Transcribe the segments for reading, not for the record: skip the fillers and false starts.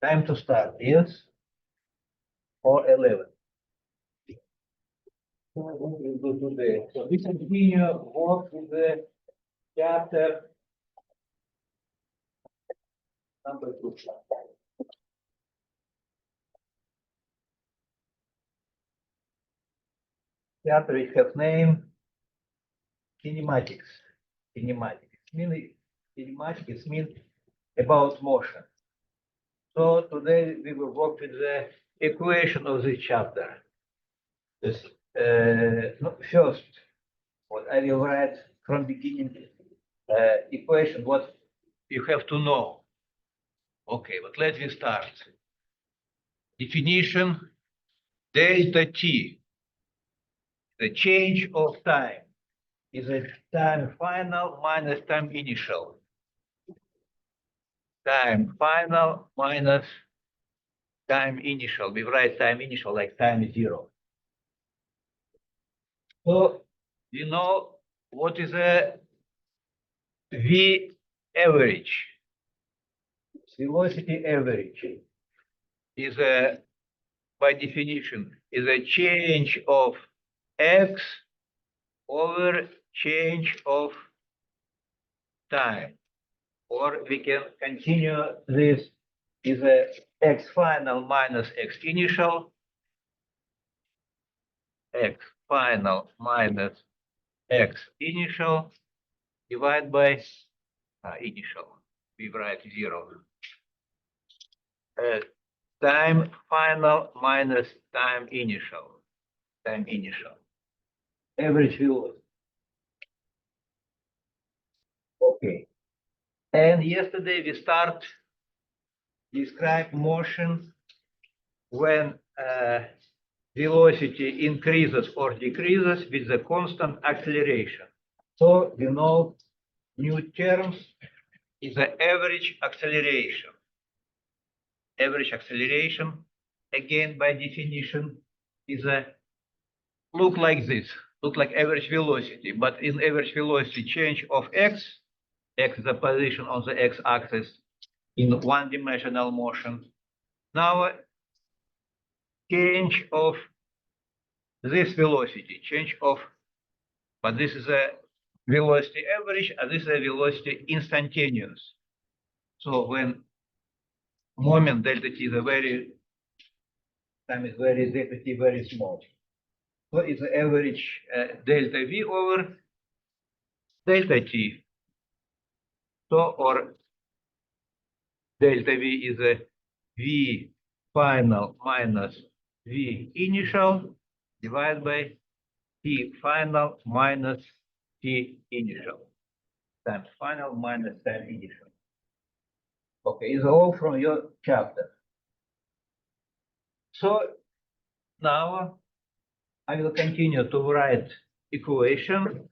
Time to start, yes? Or 11. So what we do today? So we continue work with the chapter number 2. Chapter which has name Kinematics. Kinematics means about motion. So today we will work with the equation of this chapter. This, first, what I will write from beginning equation, what you have to know. Okay, but let me start. Definition, delta t, the change of time, is a time final minus time initial. Time final minus time initial. We write time initial like time 0. So you know what is a V average? Velocity average is a, by definition, is a change of x over change of time. Or we can continue this is a x final minus x initial, x final minus x initial divided by initial. We write 0. Time final minus time initial. Time initial. Average velocity. Okay. And yesterday we start describe motion when velocity increases or decreases with the constant acceleration. So you know new terms is the average acceleration. Average acceleration, again by definition, is a look like this, look like average velocity, but in average velocity change of x is the position on the x-axis in one-dimensional motion. Now change of this velocity, change of, but this is a velocity average, and this is a velocity instantaneous. So when moment delta t is a very, time is very, delta t very small. So it's the average delta v over delta t. So, or delta v is a v final minus v initial divided by t final minus t initial times final minus time initial. Okay, it's all from your chapter. So now I will continue to write equation,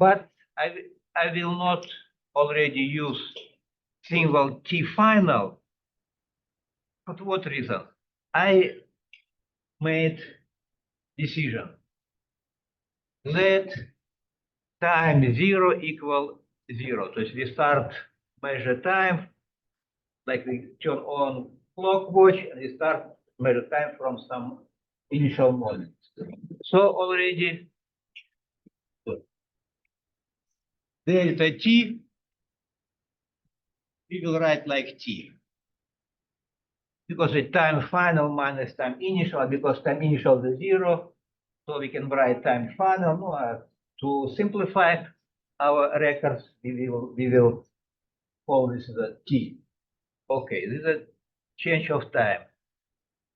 but I will not already use symbol t final. For what reason? I made decision. Let time 0 equal 0. So we start measure time, like we turn on clock watch, and we start measure time from some initial moment. So already delta t, we will write like t. Because the time final minus time initial, because time initial is 0, so we can write time final. No, to simplify our records, we will call this the t. Okay, this is a change of time.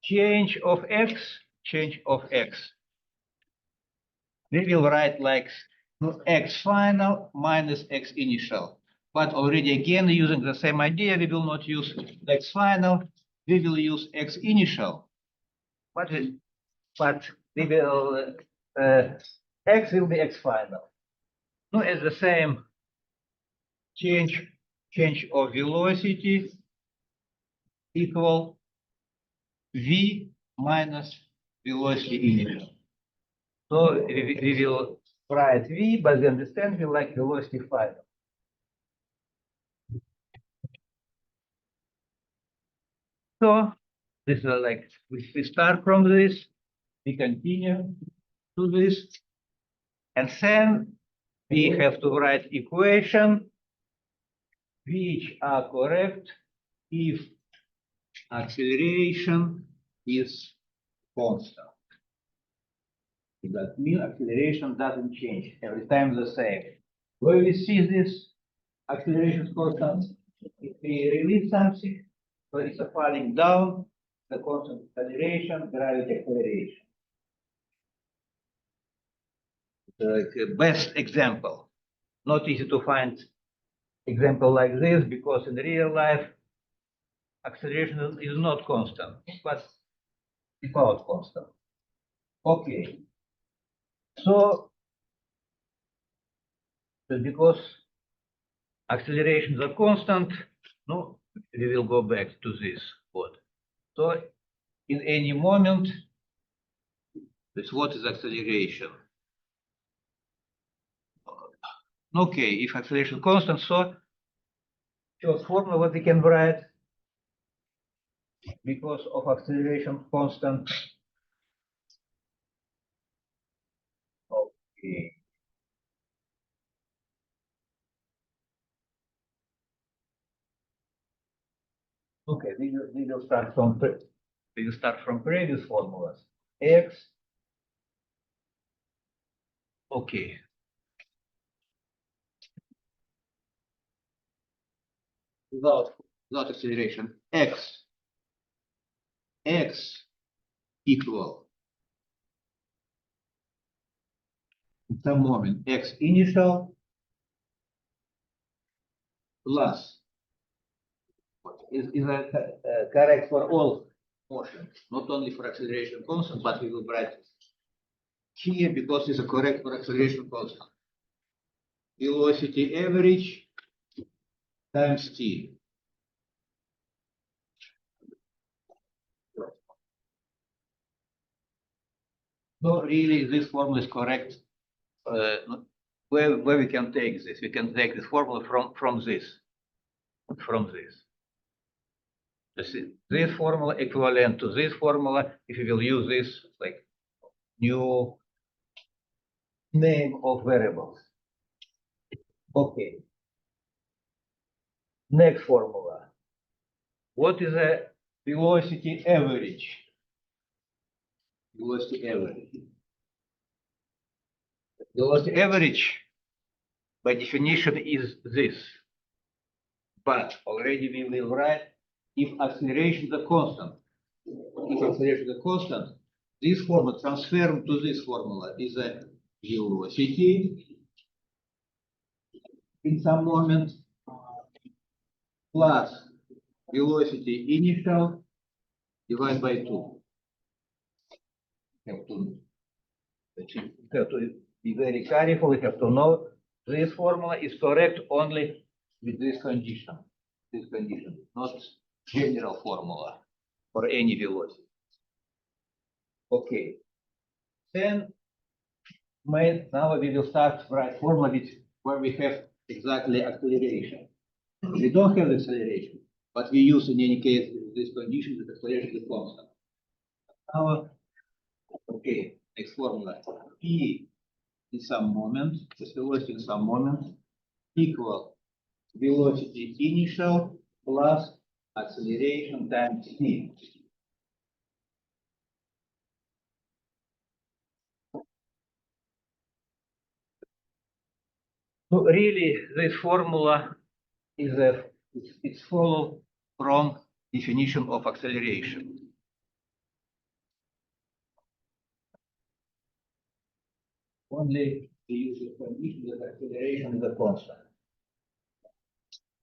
Change of x, change of x. We will write like x final minus x initial. But already again, using the same idea, we will not use x final, we will use x initial. But we will, x will be x final. No, it's the same change of velocity equal v minus velocity initial. So we will write v, but we understand we like velocity final. So this is like we start from this, we continue to this, and then we have to write equation which are correct if acceleration is constant. That means acceleration doesn't change every time the same. Where we see this acceleration is constant, if we release something, so it's a falling down, the constant acceleration, gravity acceleration. The best example. Not easy to find example like this because in real life acceleration is not constant, but about constant. Okay, so because accelerations are constant, no, we will go back to this code. So in any moment, this what is acceleration? Okay, if acceleration constant, so first formula what we can write because of acceleration constant. Okay. Okay, we will start from previous formulas. X. Okay. Without acceleration. X equal at some moment X initial plus is correct for all motions, not only for acceleration constant, but we will write here because it's a correct for acceleration constant. Velocity average times t. So really this formula is correct. Where we can take this? We can take this formula from this. This formula equivalent to this formula if you will use this like new name of variables. Okay. Next formula. What is a velocity average? Velocity average. Velocity average by definition is this. But already we will write if acceleration is a constant. If acceleration is a constant, this formula transformed to this formula is a velocity in some moment plus velocity initial divided by 2. Have to be very careful. We have to know this formula is correct only with this condition. This condition, not general formula for any velocity. Okay. Then now we will start to write formula where we have exactly acceleration. We don't have acceleration, but we use in any case this condition that acceleration is constant. Now, okay, next formula. P in some moment, the velocity in some moment equal velocity initial plus acceleration times t. So really, this formula is it's followed from definition of acceleration. Only the use of condition that acceleration is a constant.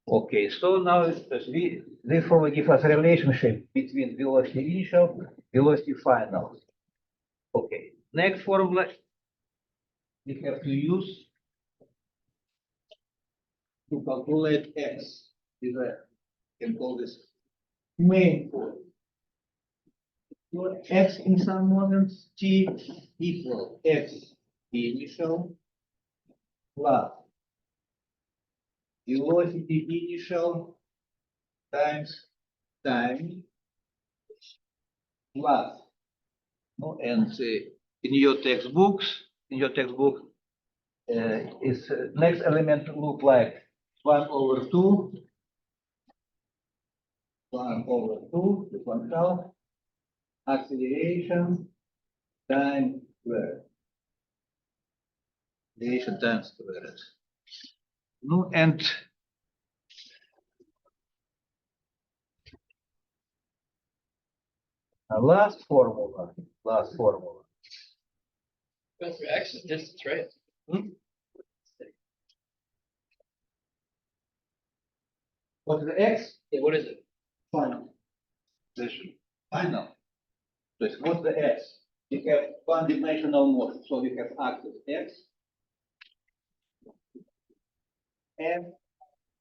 Okay, so now this formula gives us a relationship between velocity initial, velocity final. Okay, next formula we have to use to calculate x. Is a can call this main point. So x in some moment t equal x initial plus velocity initial times time plus. No, and in your textbook, is next element look like 1 over 2, 1 over 2, this one half, acceleration times square. Acceleration times square. No, and last formula. That's for x is distance, right? What's the x? Yeah, what is it? Final. Final. So what's the x? You have one-dimensional motion, so we have axis x, and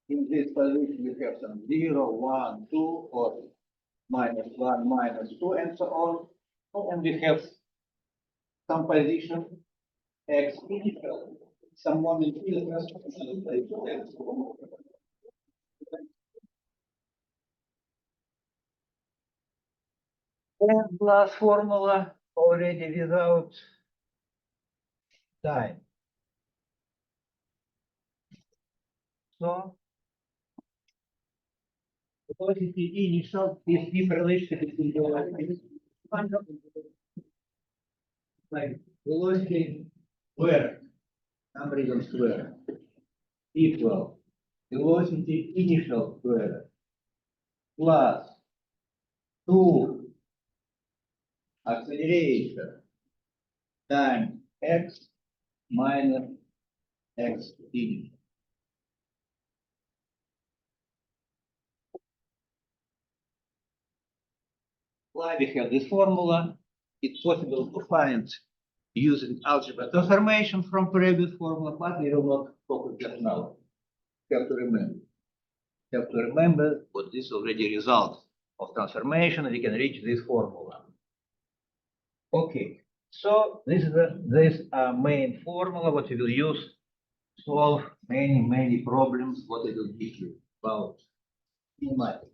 in this position we have some 0, 1, 2, or -1, -2, and so on. And we have some position x initial, some moment initial. And last formula already without time. So velocity initial is this relation between the like velocity square, some reason square, equal velocity initial square plus 2 acceleration times x minus x initial. Why we have this formula? It's possible to find using algebra transformation from previous formula, but we will not focus just now. Have to remember what this already result of transformation. We can reach this formula. Okay, so this is this main formula what we will use to solve many problems. What I will teach you about kinematics.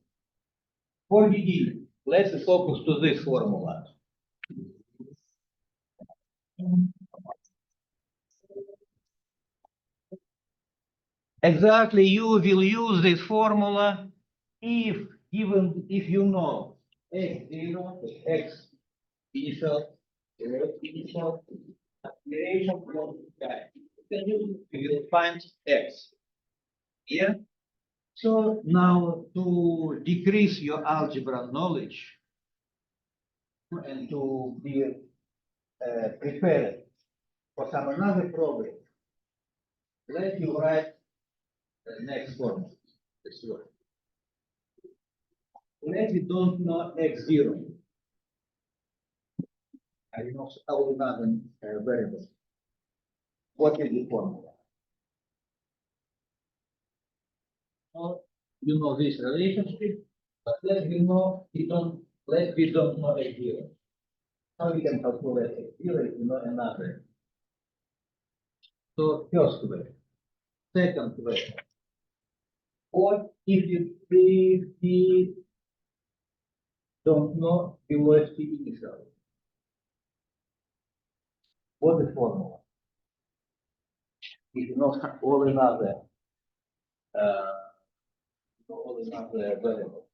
For beginning, let's focus to this formula. Exactly, you will use this formula if even if you know x0, x initial, initial acceleration from time. Then you will find x. Yeah. So now to decrease your algebra knowledge and to be prepared for some another problem, let you write the next formula. This one. Let we don't know x0. I know another variable. What is the formula? Well, you know this relationship, but let we know we don't know x0. How we can calculate x0 if we know another? So first way. Second way. What if we don't know velocity initial? What is the formula? If you know uh, all another variable.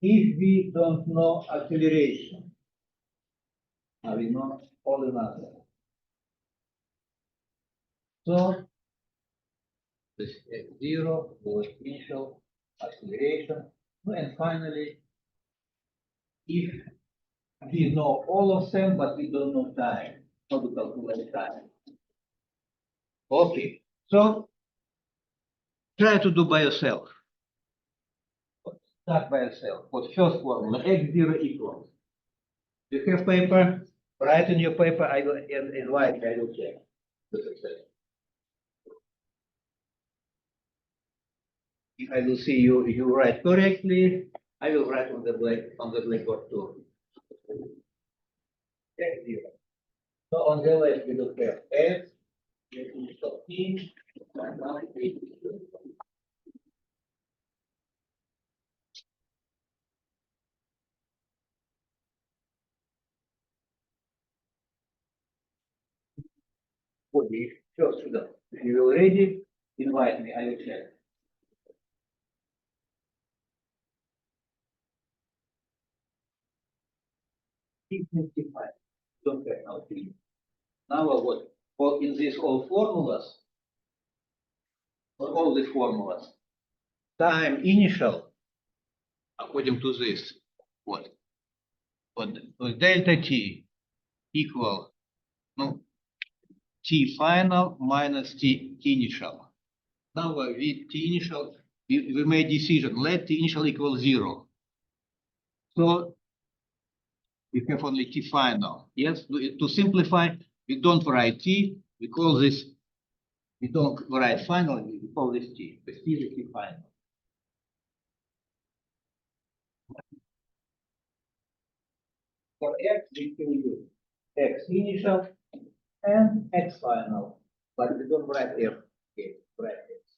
If we don't know acceleration, we know all another. So this x0 was initial acceleration, and finally, if we know all of them, but we don't know time, how to calculate time. Okay, so try to do by yourself. Start by yourself. For first formula, x0 equals. You have paper, write in your paper, I will invite, I will check the success. If I will see you write correctly, I will write on the blackboard too. X0. So on the left we will have f, initial t, and now t. Okay, sure, student. If you are ready, invite me. I will check. T55. Don't have now three. Now what? For in these all formulas, for all these formulas, time initial, according to this, what? What delta t equal no t final minus t initial. Now with t initial, we made decision. Let t initial equal 0. So we have only t final. Yes, to simplify, we don't write t. We call this. We don't write final. We call this t. This t is t final. For x, we can use x initial and x final, but we don't write f. Okay, write x.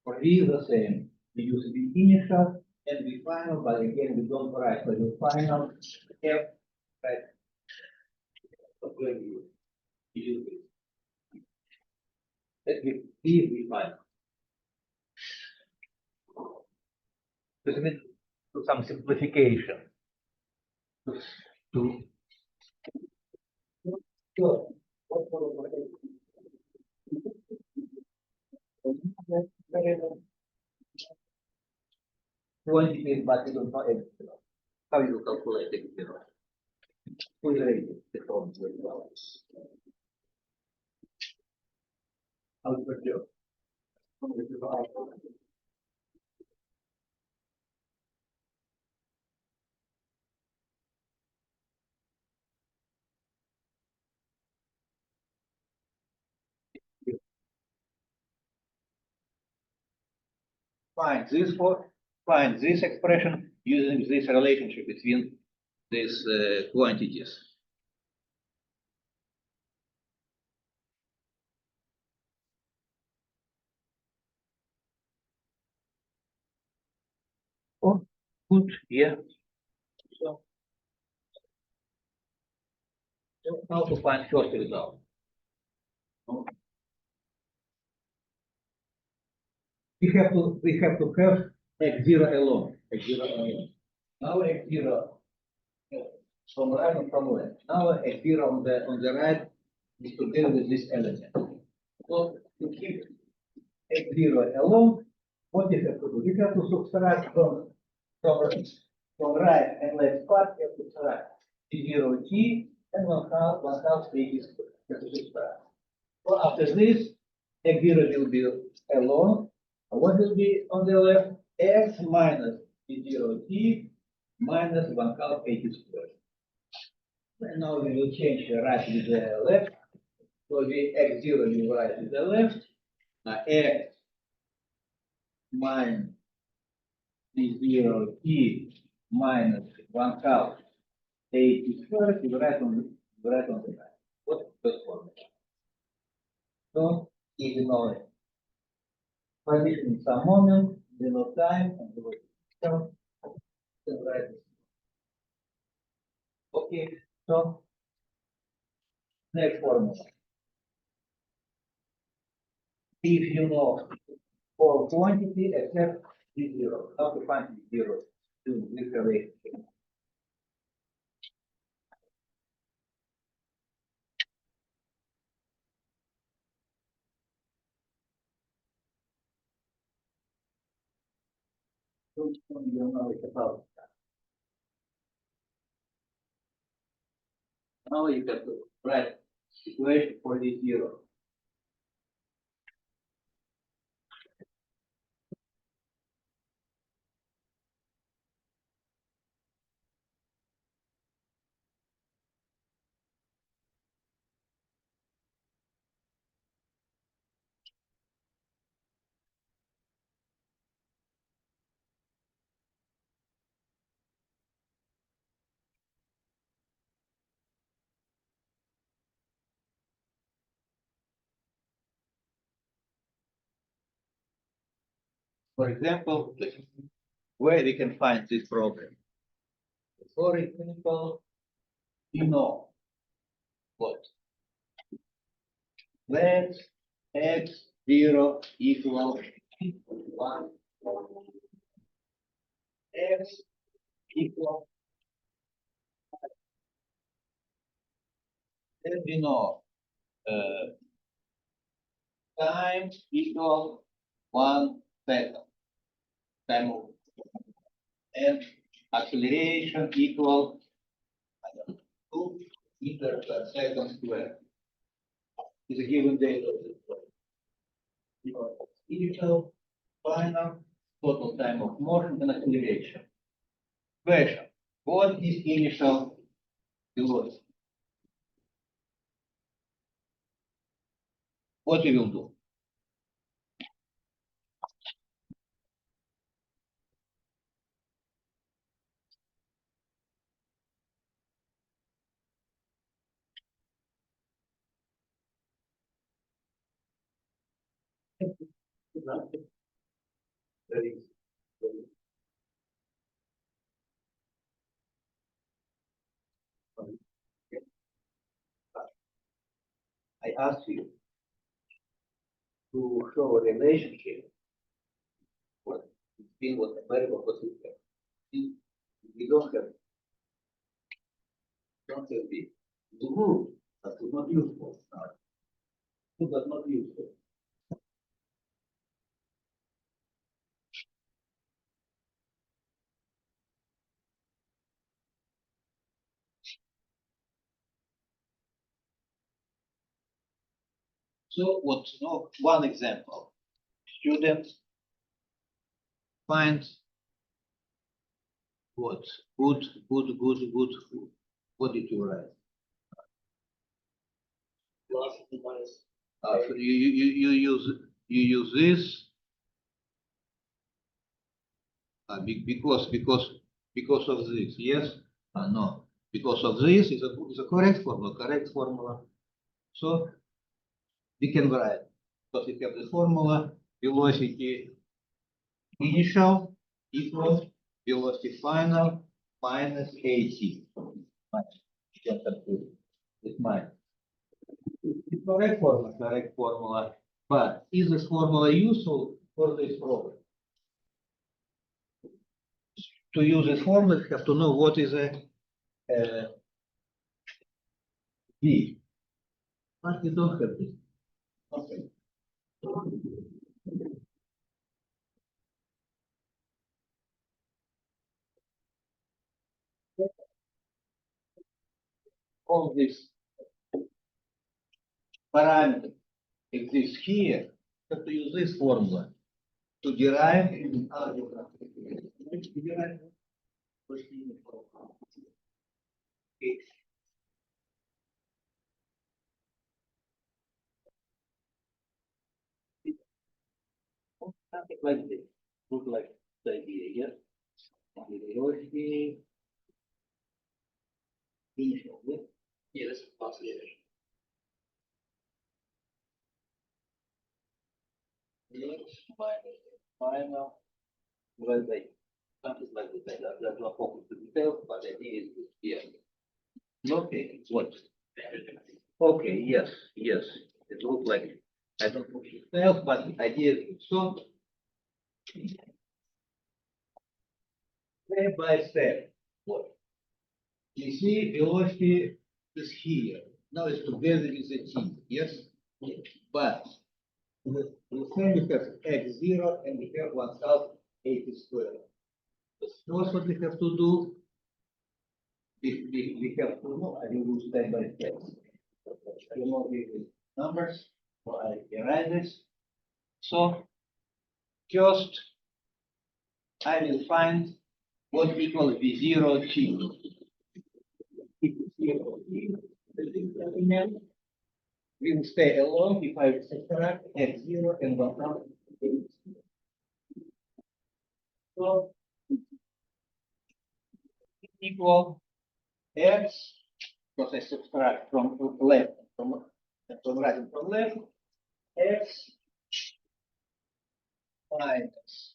For v, the same. We use v initial and v final, but again, we don't write for the final f. Right? So we use it. That we v final. This means to some simplification. To quantity, but we don't know everything. How you calculate everything? Who is ready? The form very well. How to do? Find this expression using this relationship between these quantities. Oh, good. Yeah. So, how to find first result? We have to have x0 alone. X0 alone. Now x0 from right and from left. Now x0 on the right is together with this element. So to keep x0 alone, what you have to do? You have to subtract from right and left part, you have to subtract t0 t and one half t squared. You have to subtract. So after this, x0 will be alone. What will be on the left? X minus t0 t minus one half t squared. And now we will change the right with the left. So the x0 will write with the left. X minus t0 t minus one half t squared will write on the right. What is the formula? So if you know it. Position in some moment, below time, and below so, right. Okay, so next formula. If you know for quantity except zero, how to find zero to this relationship. So you know it's about. Now you have to write equation for this zero. For example, where we can find this problem. For example, you know what? let x0 equal 1, x equal, then we know time equal 1 second, time of, and acceleration equal 2 meters per second square. Is a given data of this point. Initial, final, total time of motion and acceleration. Question: what is initial velocity? What we will do? I asked you to show a relationship between what the variable position. We don't have the rule that is not useful. Rule that's not useful. So what? No, one example. Student finds what? Good food. What did you write? So you use this because of this. Yes? No. Because of this is a correct formula. Correct formula. So we can write because we have the formula velocity initial equals velocity final minus at. It's mine. It's correct formula. But is this formula useful for this problem? To use this formula, you have to know what is a V. But we don't have this. Okay. All these parameters exist here. You have to use this formula to derive in algebra. Okay. Something like this. Look like the idea, yes? The velocity initial, yes? Yes, possibly. Minus final divided by something like this. That's not focus to details, but the idea is here. Okay, what? Okay, yes. It looks like I don't know details, but the idea is so step by step. What? You see, velocity is here. Now it's together with the t, yes? But the same we have x0 and we have 1080 squared. First, what we have to do, we have to know, I will do step by step. I will not give the numbers, so I write this. So, first, I will find what equals V0 t. We will stay alone if I subtract x0 and 1080. So, equal x, because I subtract from left, from right and from left, x minus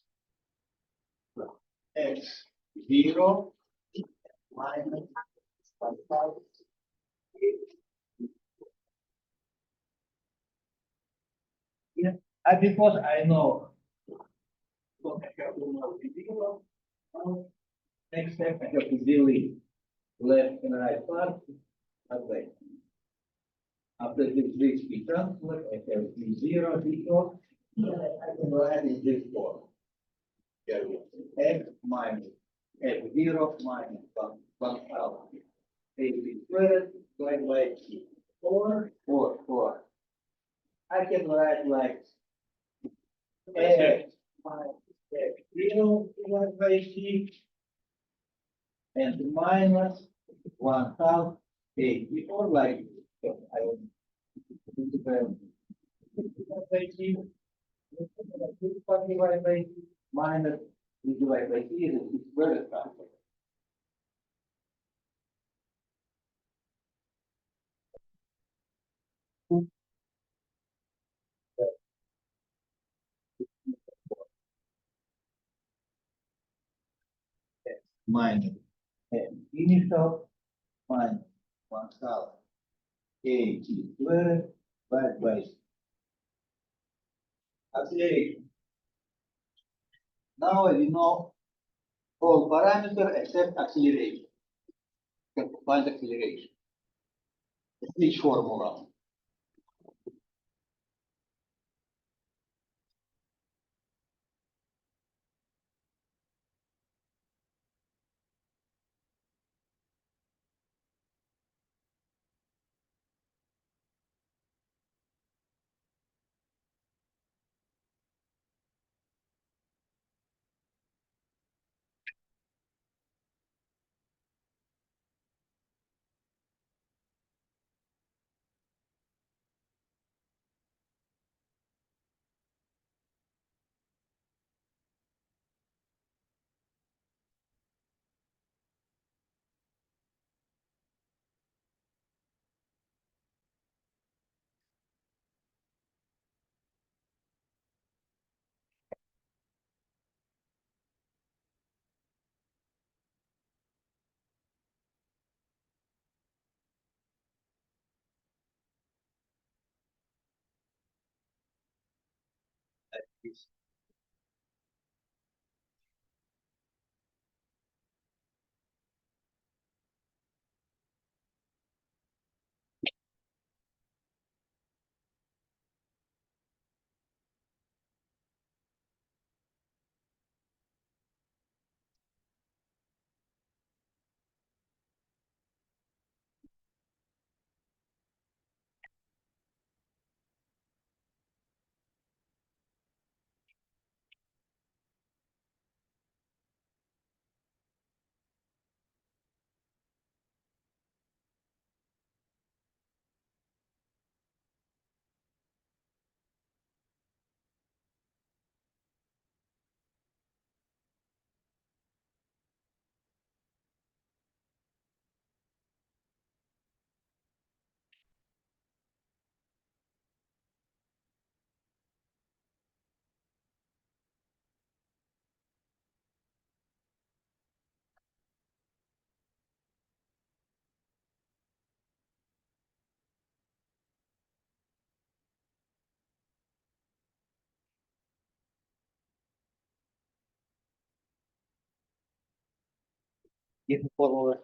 x0 minus 1000. And because I know what I have to know the zero, next step I have to delete left and right part. Okay. After this be transferred, I have V0 equal. I can write in this form. X minus F0 minus 1,000. AB squared divided by T. Or I can write like X minus F0 divided by T and minus 1,000 AB or like I will divided by T divided by T minus divided by T is squared factor. Minus initial minus 1,000 AT squared by acceleration. Now we know all parameters except acceleration. Can find acceleration. Each formula. Give the formula.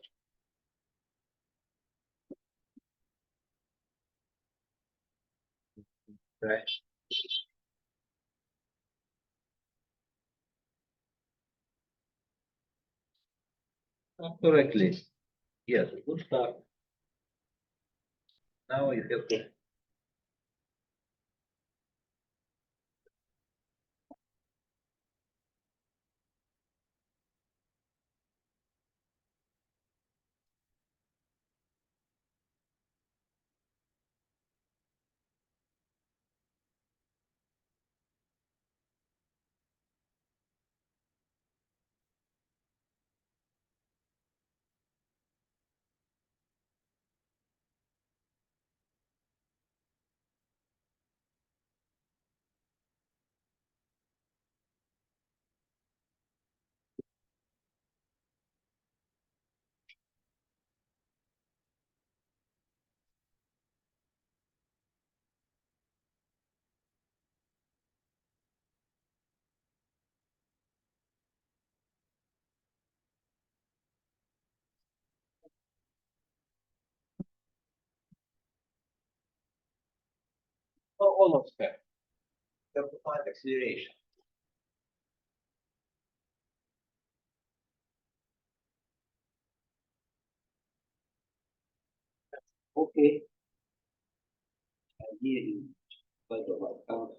Right. Correctly. Yes, good start. Now you have to all of them. You have to find acceleration. Okay. And here is quite a lot.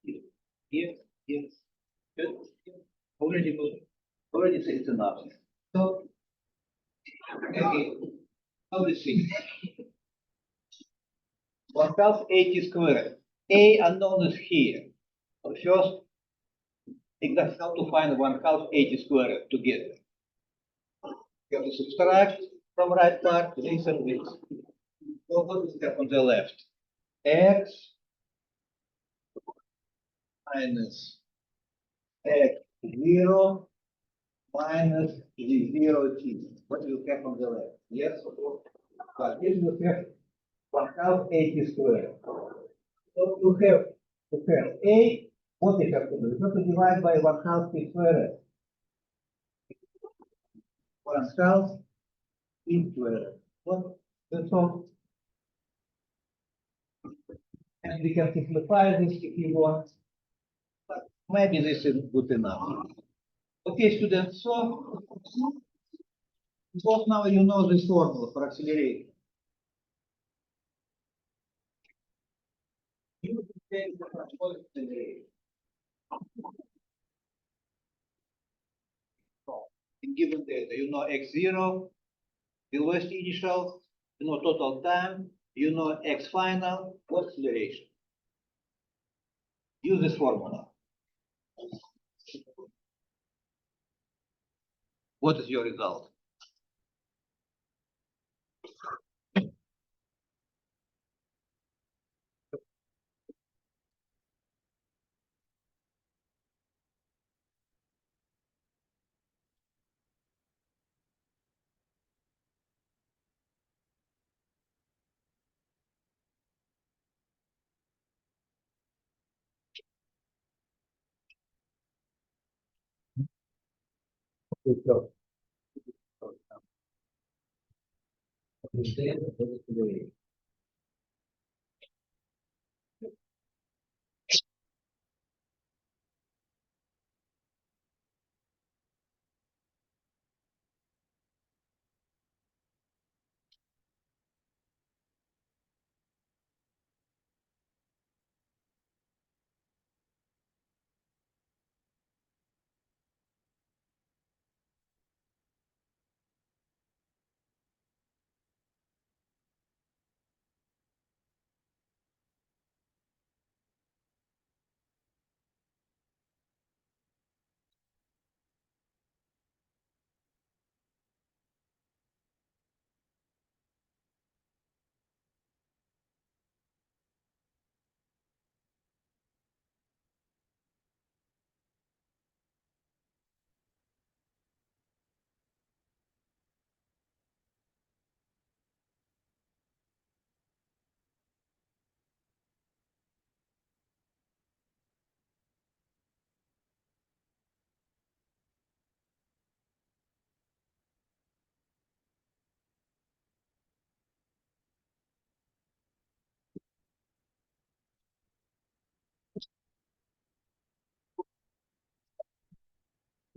Here, here, here. Good. Already good. Already say it's enough. So, okay. How this thing? 1080 squared. A unknown is here. So first, exactly how to find 1080 squared together. You have to subtract from right part this and this. So what is there on the left? X minus x0 minus z0t. What do you have on the left? Yes or no? But this will have 1080 squared. So to have a, what you have to do? You have to divide by 1/2 squared. 1/2 squared. What? That's all. And we can simplify this if you want. But maybe this is good enough. Okay, students, so because now you know this formula for acceleration. You can take the control acceleration. So, in given data, you know x0, velocity initial, you know total time, you know x final, what acceleration? Use this formula. What is your result? Okay, so understand what is acceleration.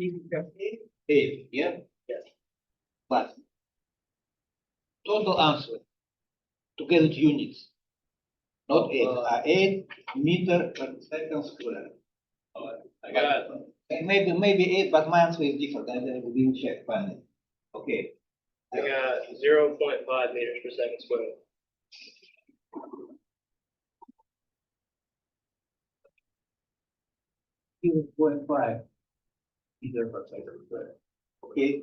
If you have A, yeah? Yes. But total answer to get it units, not 8 meter per second square. I got it. Maybe 8, but my answer is different. I didn't check finally. Okay. I got 0.5 meters per second squared. 0.5 meter per second square. Okay.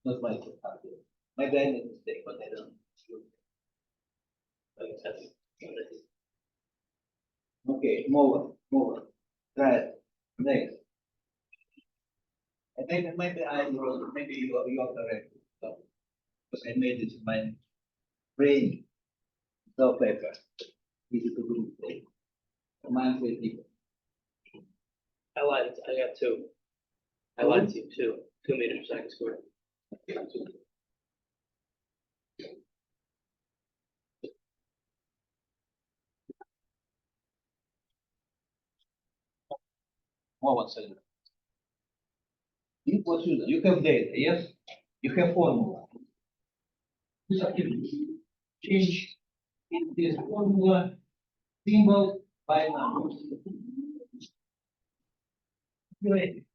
Not my calculator. Maybe I made a mistake, but I don't. Okay, move on. Right. Next. And maybe I wrote, maybe you're correct. So, because I made it in my brain. So paper. Easy to do. Mine is different. I lied. I got 2. I lied to you. 2 meters per second squared. Oh, 1 second. You have data, yes? You have formula. Change in this formula symbol by numbers. Great.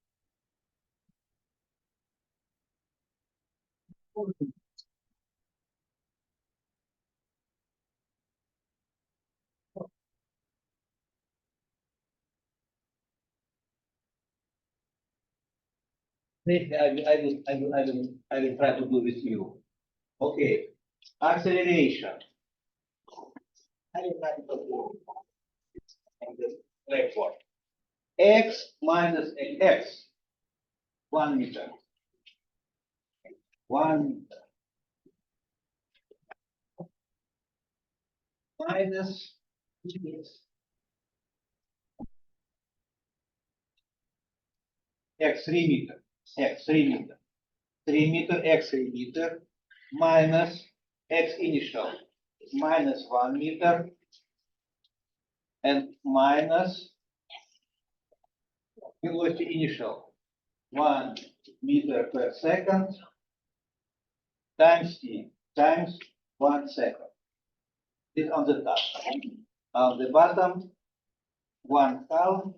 I will try to do with you. Okay. Acceleration. I will try to do on the blackboard. X minus x. 1 meter. 1 meter. Minus x 3 meter. X 3 meter. 3 meter, x 3 meter, minus x initial, minus 1 meter, and minus velocity initial, 1 meter per second, times t, times 1 second. This on the top. On the bottom, 1/2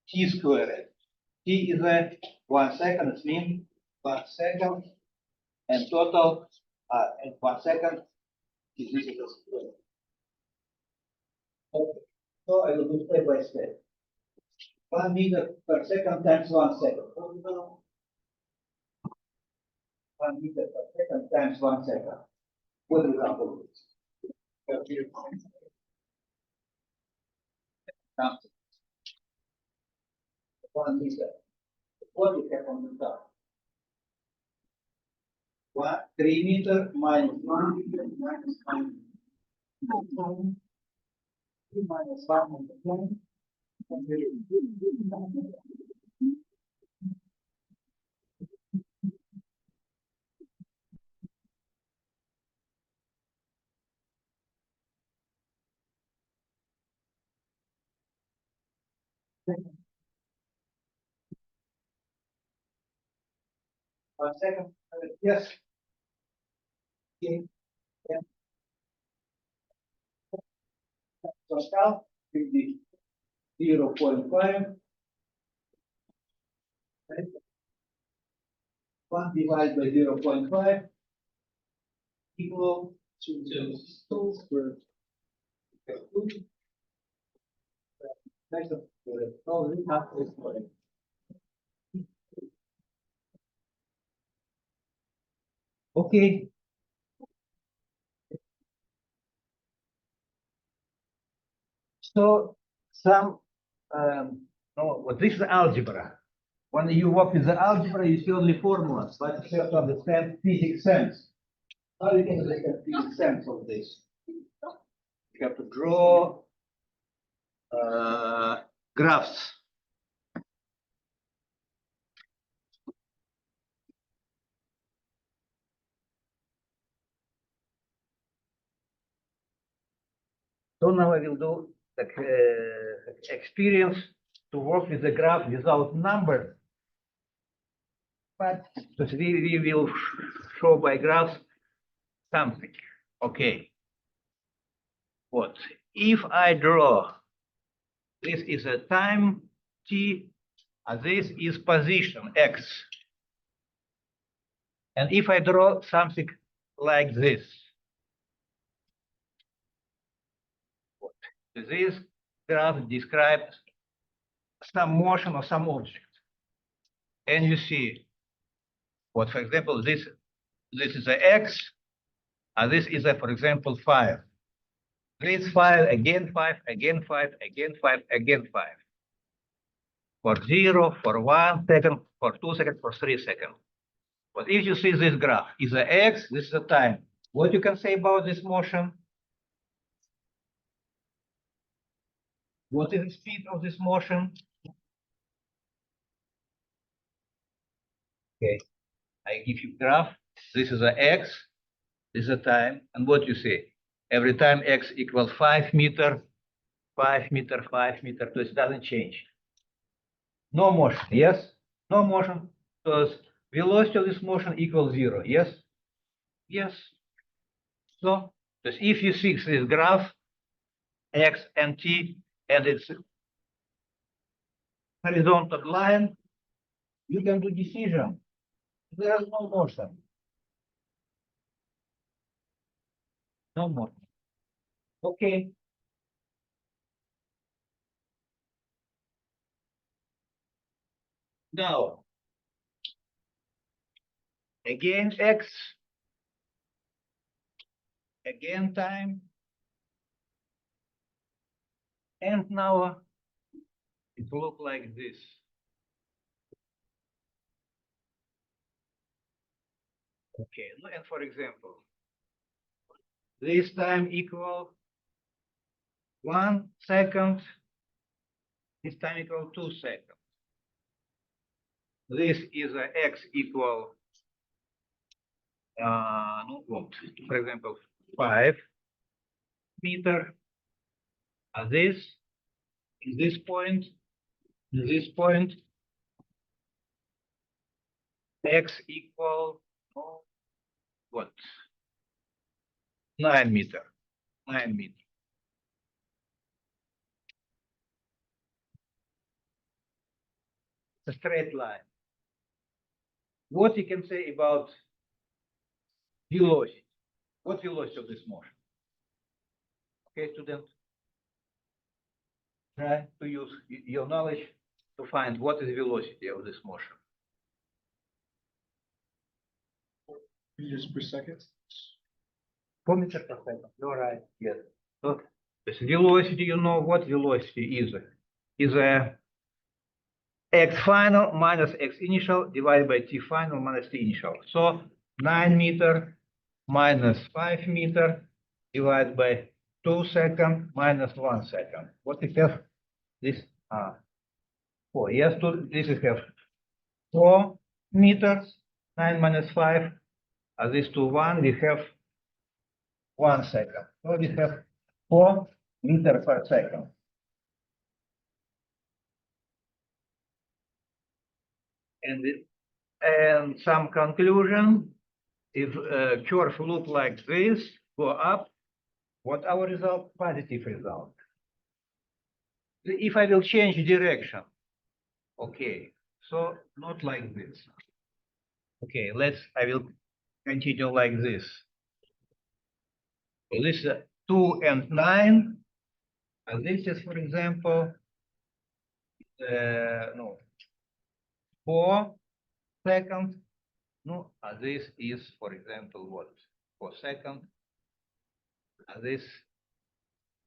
t squared. T is a 1 second, it means 1 second, and total, and 1 second is this is a square. Okay. So I will do step by step. 1 meter per second times 1 second. 1 meter per second times 1 second. What example is this? 1 meter. What you have on the top? 3 meter minus 1 meter minus 1 minus 1 1 second. Yes. Okay. Yeah. So now will be 0.5. 1 divided by 0.5 equal to 2 squared. Okay. So this is algebra. When you work with the algebra, you see only formulas, but you have to understand physics sense. How you can understand physics sense of this? You have to draw graphs. So now I will do the experience to work with the graph without numbers, but we will show by graphs something. Okay. What? If I draw, this is a time t, and this is position x. And if I draw something like this, this graph describes some motion of some object. And you see, what, for example, this is a x, and this is a, for example, 5. This 5, again 5, again 5, again 5, again 5. For 0, for 1 second, for 2 seconds, for 3 seconds. But if you see this graph, is a x, this is a time. What you can say about this motion? What is the speed of this motion? Okay, I give you graph. This is a x, this is a time, and what you see? Every time x equals 5 meter, 5 meter, 5 meter, so it doesn't change. No motion, yes? No motion, because velocity of this motion equals 0, yes? Yes. So, if you fix this graph, x and t, and its horizontal line, you can do decision. There's no motion. No motion. Okay. Now, again x, again time, and now it look like this. Okay, and for example, this time equal 1 second, this time equal 2 seconds. This is a x equal, for example, 5 meter. This, in this point, x equal, what? 9 meter. 9 meter. A straight line. What you can say about velocity? What velocity of this motion? Okay, student. Try to use your knowledge to find what is the velocity of this motion. Meters per second. 4 meters per second. You're right. Yes. So this velocity, you know what velocity is? Is a x final minus x initial divided by t final minus t initial. So 9 meter minus 5 meter divided by 2 second minus 1 second. What we have? This 4. Yes, this is have 4 meters. 9 minus 5. As this to 1, we have 1 second. So we have 4 meters per second. And some conclusion, if curve look like this, go up, what our result? Positive result. If I will change direction, okay, so not like this. Okay, I will continue like this. So this is 2 and 9, and this is, for example, 4 seconds. No, this is, for example, what? 4 seconds. This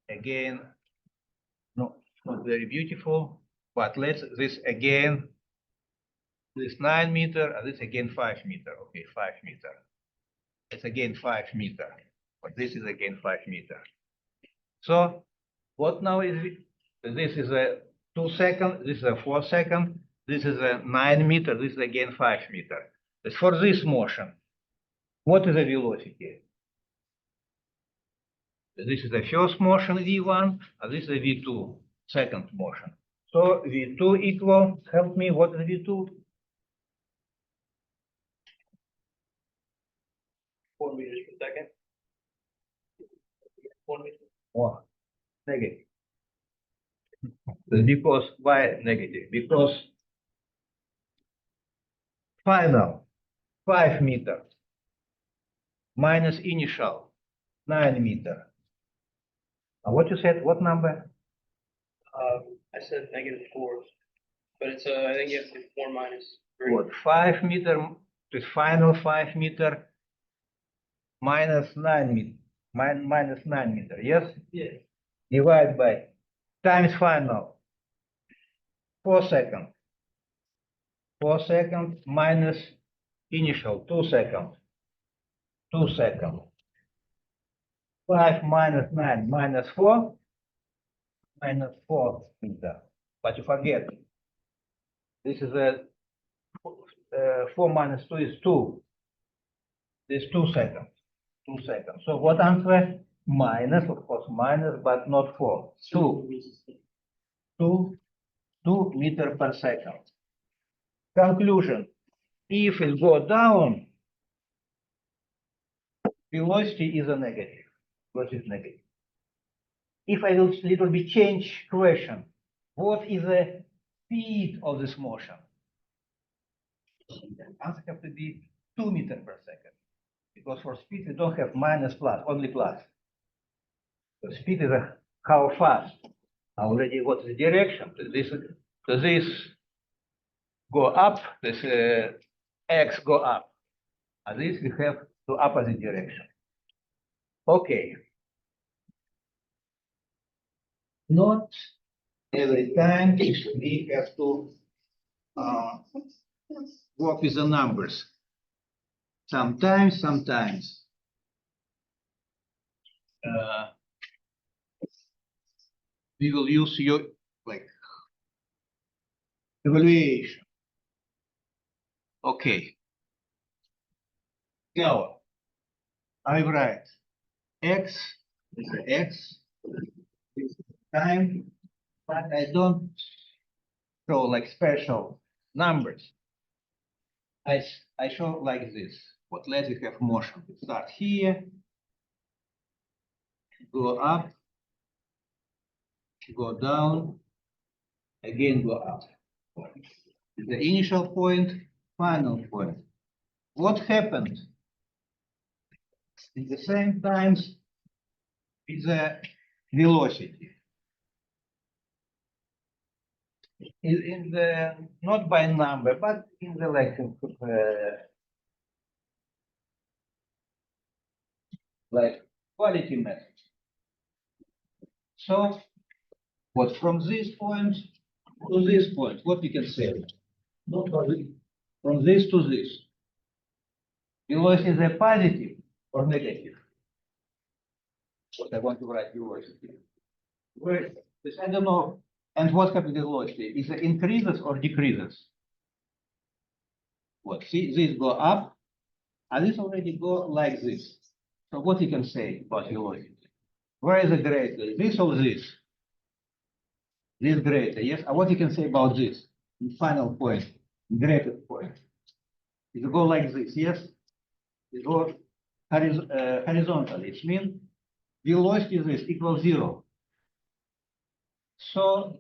again, no, not very beautiful, but let's this again, this 9 meter, and this again 5 meter. Okay, 5 meter. It's again 5 meter, but this is again 5 meter. So what now is it? This is a 2 second, this is a 4 second, this is a 9 meter, this is again 5 meter. It's for this motion. What is the velocity? This is the first motion V1, and this is the V2, second motion. So V2 equal, help me, what is V2? 4 meters per second. 4 meters. Oh, negative. Because why negative? Because final 5 meter minus initial 9 meter. What you said? What number? I said -4, but it's I think you have to do 4 minus 3. What? 5 meter. The final 5 meter minus 9 meter. Minus 9 meter. Yes. Yeah. Divide by times final 4 seconds. 4 seconds minus initial 2 seconds. 2 seconds. 5 minus 9 minus 4 meter. But you forget, this is a 4 minus 2 is 2. This 2 seconds. 2 seconds. So what answer? Minus, of course, minus, but not 4. 2. 2 2 meters per second. Conclusion, if it goes down, velocity is a negative. Velocity is negative. If I will little bit change question, what is the speed of this motion? The answer have to be 2 meters per second. Because for speed, we don't have minus plus, only plus. The speed is how fast. Already what is the direction? This go up, this x go up. And this we have to opposite direction. Okay. Not every time we have to work with the numbers. Sometimes we will use your like evaluation. Okay. Now I write x is x is time, but I don't show like special numbers. I show like this. What let we have motion. We start here, go up, go down, again go up. The initial point, final point. What happened in the same times with the velocity? In the not by number, but in the like quality method. So what from this point to this point, what we can say? Not from this to this. Velocity is a positive or negative? What I want to write velocity. Where this I don't know. And what happens with velocity? Is it increases or decreases? What? See, this go up, and this already go like this. So what you can say about velocity? Where is the greater? This or this? This greater, yes. And what you can say about this? The final point, greatest point. It go like this, yes. It goes horizontally. It means velocity is this equals 0. So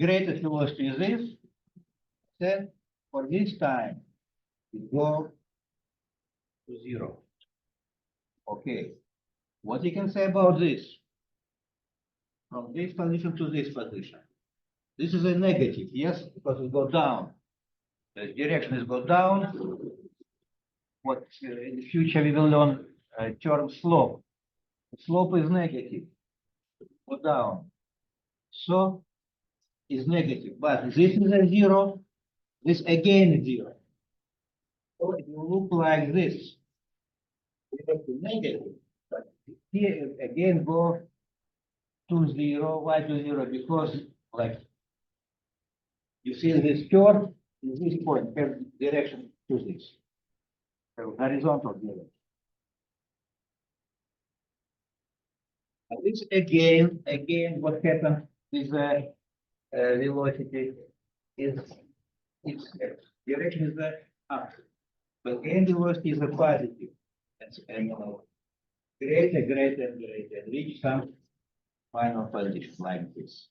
greatest velocity is this. Then for this time, it goes to 0. Okay. What you can say about this? From this position to this position. This is a negative, yes, because it goes down. The direction is go down. What in the future we will learn term slope. The slope is negative, go down. So is negative, but this is a 0. This again is 0. So it will look like this. We have to negative, but here it again go to 0. Why to 0? Because like you see this curve in this point has direction to this. So horizontal direction. And this again, what happened with the velocity is its direction is the up. But again, velocity is a positive. And greater, and reach some final position like this.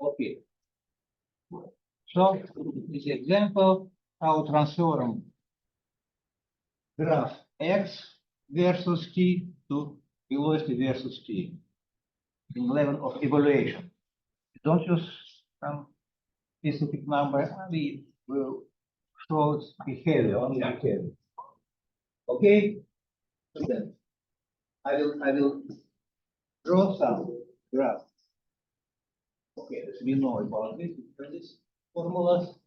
Okay. So this example, how transform graph x versus t to velocity versus t in level of evaluation. Don't use some specific number, we will show its behavior, only behavior. Okay? So then I will draw some graph. Okay, as we know about this formulas.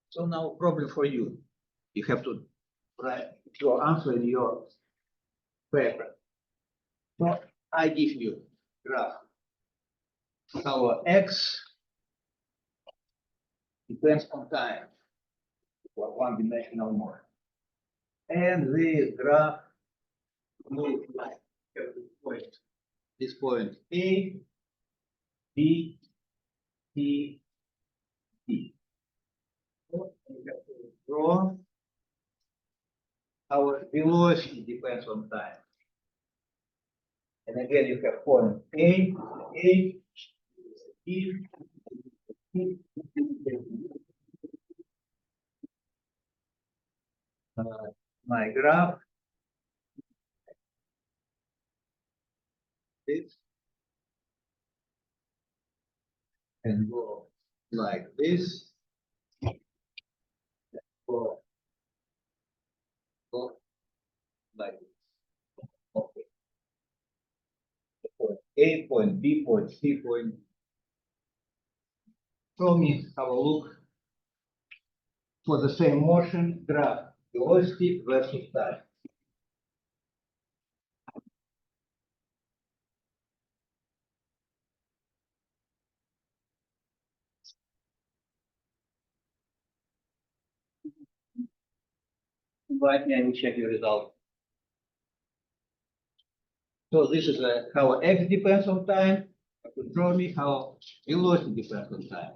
So now problem for you. You have to write your answer in your paper. So I give you graph. Our x depends on time. for one-dimensional motion. And the graph looks like this point A, B, C, D. So we have to draw our velocity depends on time. And again, you have point A, B, C, my graph this and go like this, go, go like this. Okay. Point A, point B, point C, point. Show me, have a look for the same motion graph, velocity versus time. Invite me, I will check your result. So this is how x depends on time. Show me how velocity depends on time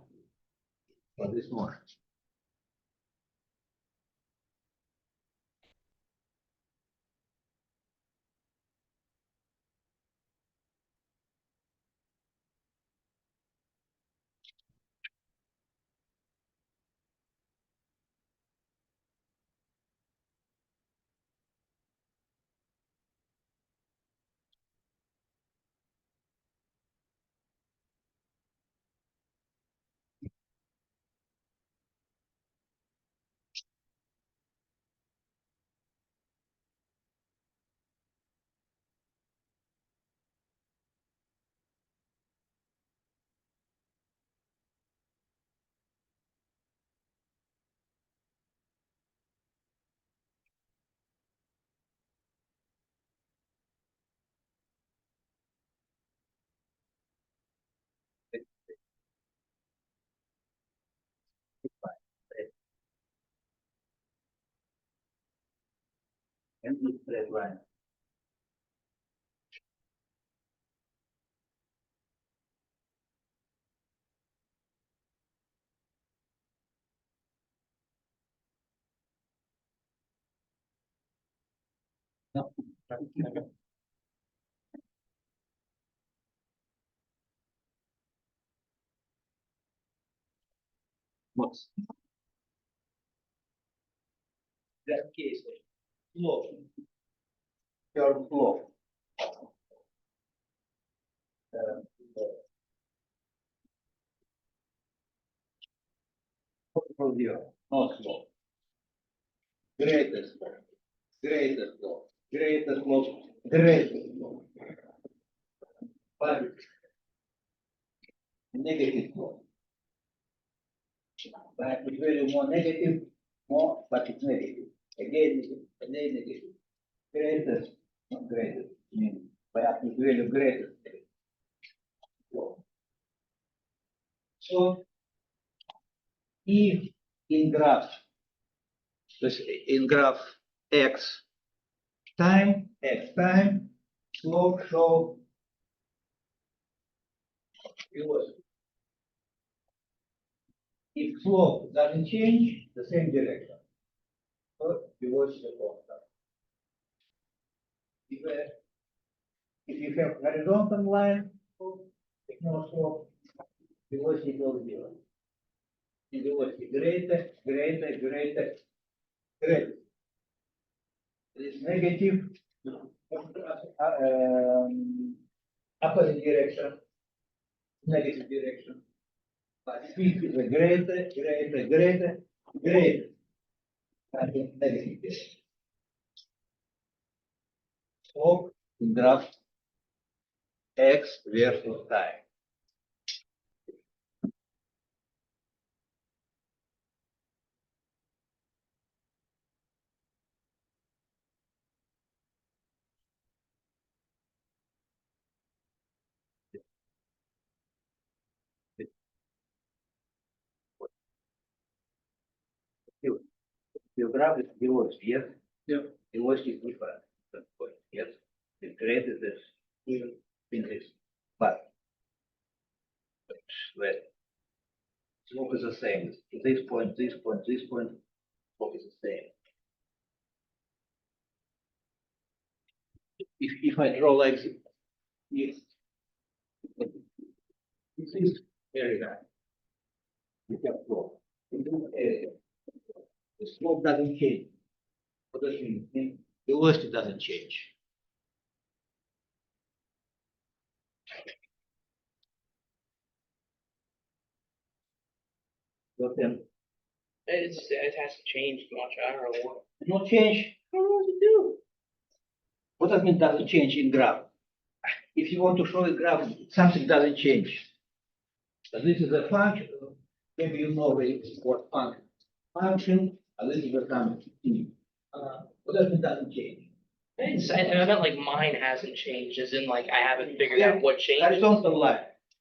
for this motion. And this straight line. No. What's that case? Slope. Your slope. From zero, no slope. Greatest slope, greatest slope, greatest slope, greatest slope. But negative slope. But it's very more negative, more, but it's negative. Again, negative. Greatest, not greatest. I mean, but it's really greatest. So if in graph, this in graph x time, slope show velocity. If slope doesn't change, the same direction. So velocity constant. If you have horizontal line, with no slope, velocity will be zero. And velocity greater, greater, greater, greater. This negative opposite direction, negative direction. But speed is a greater, greater, greater, greater. I think negative direction. Slope in graph x versus time. Your graph is velocity, yes? Yep. Velocity is different. That point, yes? The created this physics, but where slope is the same. This point, this point, this point, slope is the same. If I draw like this, yes, this is very high. You can flow. In this area, the slope doesn't change. What does it mean? The velocity doesn't change. So then, It hasn't changed much. I don't know what. no change. What does it do? What does it mean doesn't change in graph? If you want to show a graph, something doesn't change. But this is a function. Maybe you know what function. Function, and this is the function. What does it doesn't change? I meant like mine hasn't changed, as in like I haven't figured out what changed. Horizontal line.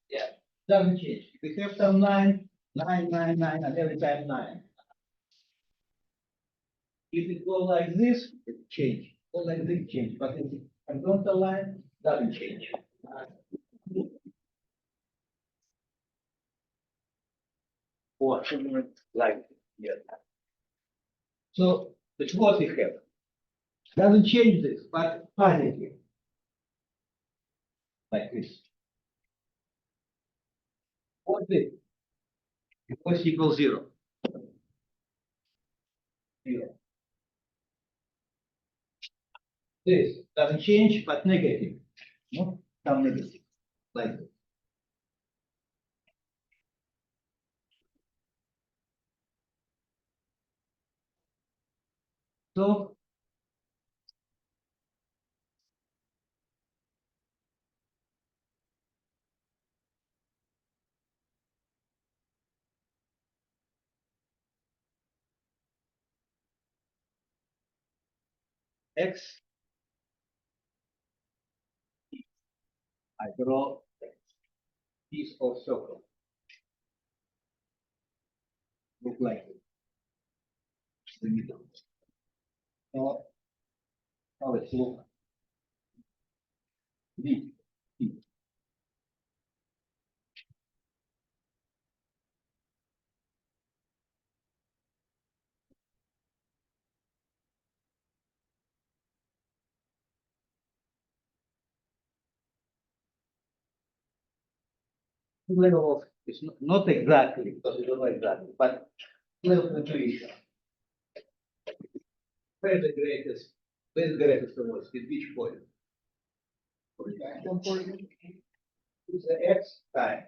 Yeah. Doesn't change. We have some 9, 9, 9, 9, and every time 9. If it goes like this, it change. Go like this, change. But if it's horizontal line, doesn't change. Or something like yes. So that's what we have. Doesn't change this, but positive. Like this. What's this? Because equals 0. 0. This doesn't change, but negative. No, some negative. Like this. So X, I draw piece of circle. Look like it. The middle. Now it's look. D. D. Level of, it's not exactly, because we don't know exactly, but level of intuition. Where the greatest velocity, at which point? Is the X time.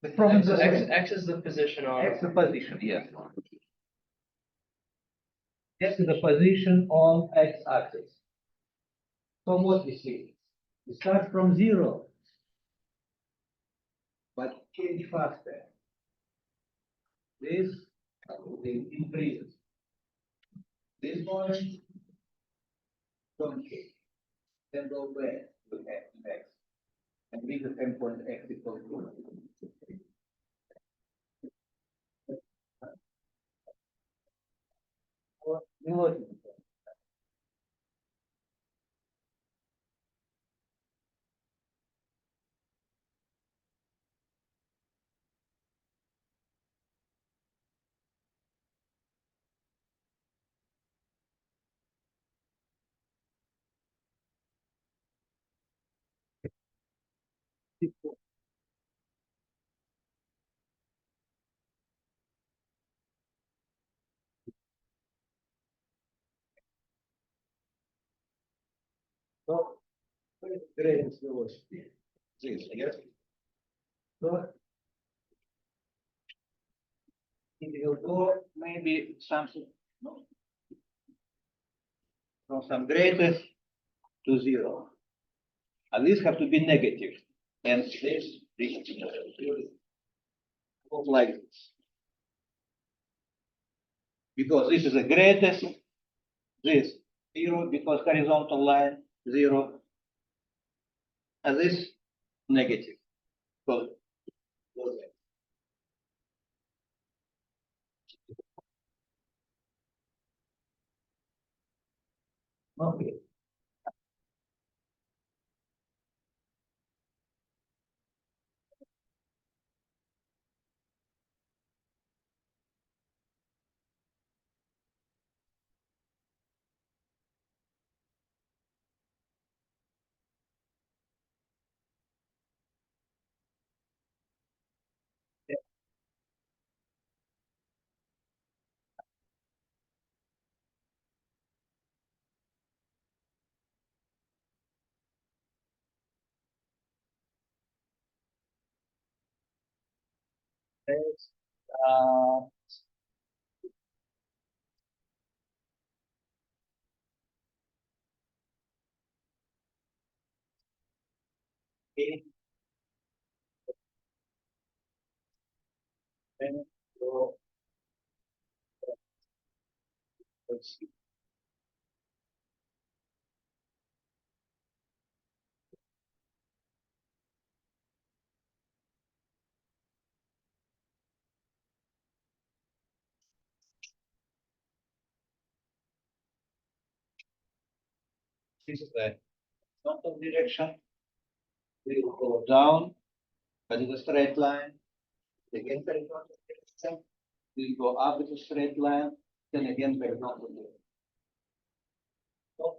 The problem is X is the position on. X the position, yes. X is the position on X axis. From what we see? We start from 0, but change faster. This increases. This point don't change. Then go back to X. And leave the same point X equals 1. Velocity. So, what is the greatest velocity? This, yes. So, if you go maybe something, no, from some greatest to 0. And this have to be negative. And this look like this. Because this is the greatest, this 0, because horizontal line 0, and this negative. So, Let's, uh, okay. Then go, let's see. This is the horizontal direction. We will go down, but it's a straight line. Again, horizontal direction. We go up with a straight line, then again horizontal direction. So,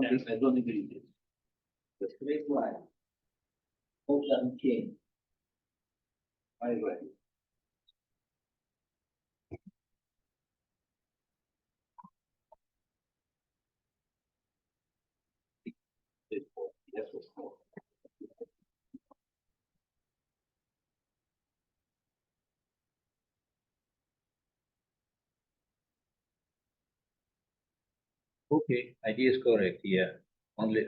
I don't agree with this. The straight line. Hope doesn't change. I agree. Yes, of course. Okay, idea is correct, yeah. Only,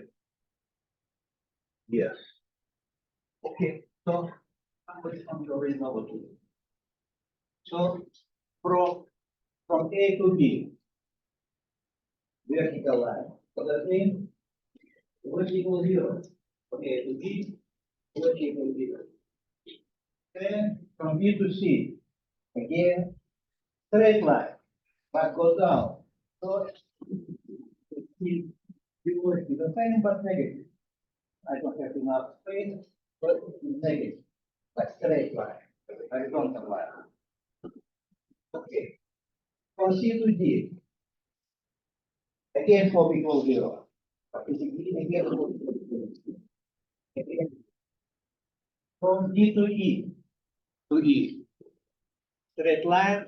yes. Okay, so somebody from the original to. So from A to B, vertical line. So that means vertical zero. From A to B, vertical zero. Then from B to C, again, straight line, but go down. So it will be the same but negative. I don't have enough space, but it's negative, but straight line, horizontal line. Okay. From C to D, again for equal zero. But it's again for equal zero. Again, from D to E, straight line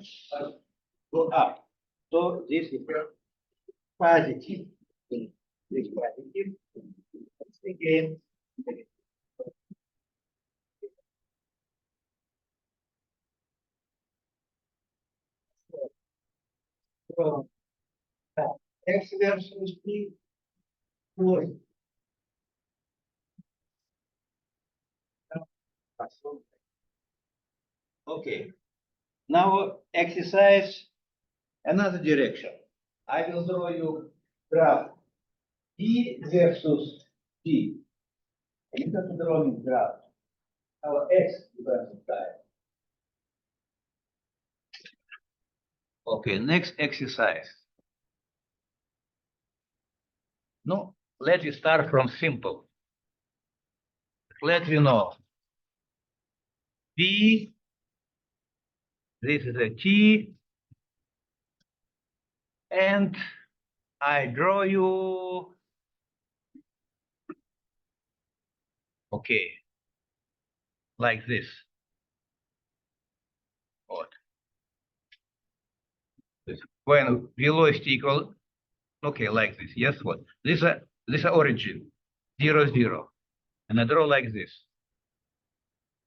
go up. So this is positive. This positive. Again, so X versus P was okay. Now exercise another direction. I will draw you graph E versus T. You have to draw me graph. Our X versus time. Okay, next exercise. No, let me start from simple. Let me know. P, this is a T, and I draw you. Okay, like this. What? When velocity equal, okay, like this. Yes, what? This is origin, 0, 0, and I draw like this.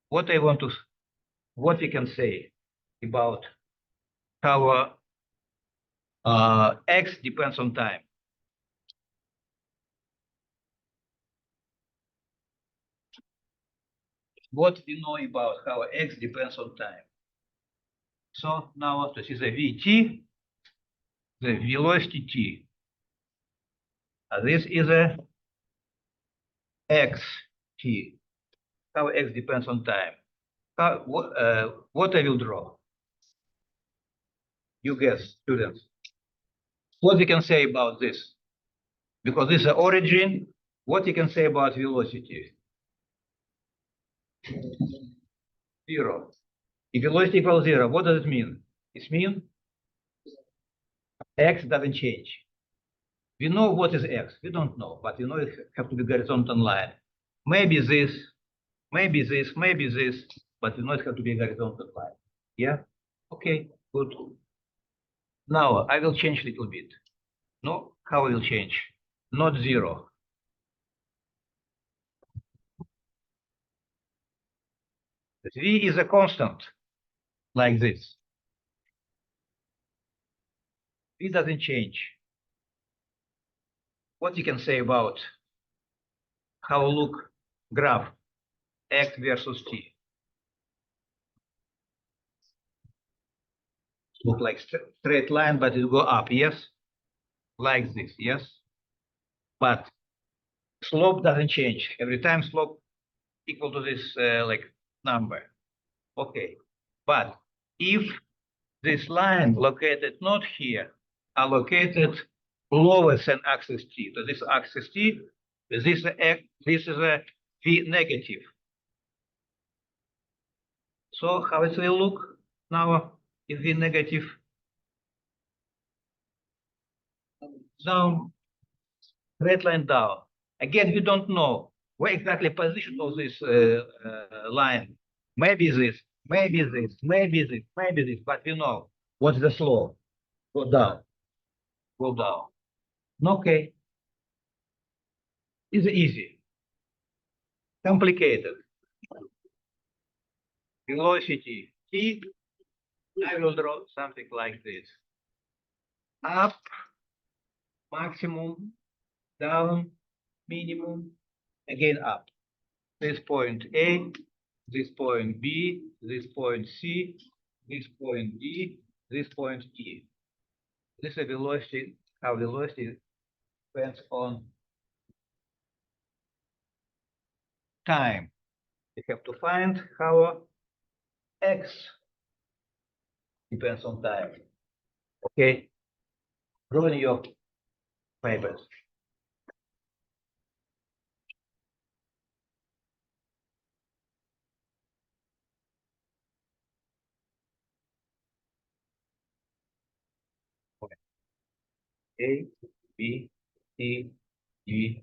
What I want to, what we can say about how x depends on time. What we know about how x depends on time. So now this is a vt, the velocity t. This is a xt, how x depends on time. What I will draw? You guess, students. What we can say about this? Because this is the origin, what you can say about velocity? Zero. If velocity equals zero, what does it mean? It means x doesn't change. We know what is x. We don't know, but we know it have to be horizontal line. Maybe this, maybe this, maybe this, but we know it have to be horizontal line. Yeah? Okay, good. Now I will change a little bit. No, how I will change? Not zero. V is a constant, like this. V doesn't change. What you can say about how look graph x versus t? Look like straight line, but it go up, yes? Like this, yes? But slope doesn't change. Every time slope equal to this like number. Okay, but if this line located not here, are located lower than axis t, so this axis t, this is a v negative. So how it will look now if v negative? Down, straight line down. Again, we don't know where exactly position of this line. Maybe this, maybe this, maybe this, maybe this, but we know what's the slope. Go down, go down. Okay, it's easy. Complicated. Velocity t, I will draw something like this. Up, maximum, down, minimum, again up. This point A, this point B, this point C, this point D, this point E. This is a velocity, how velocity depends on time. You have to find how x depends on time. Okay, draw in your papers. A, B, C, D.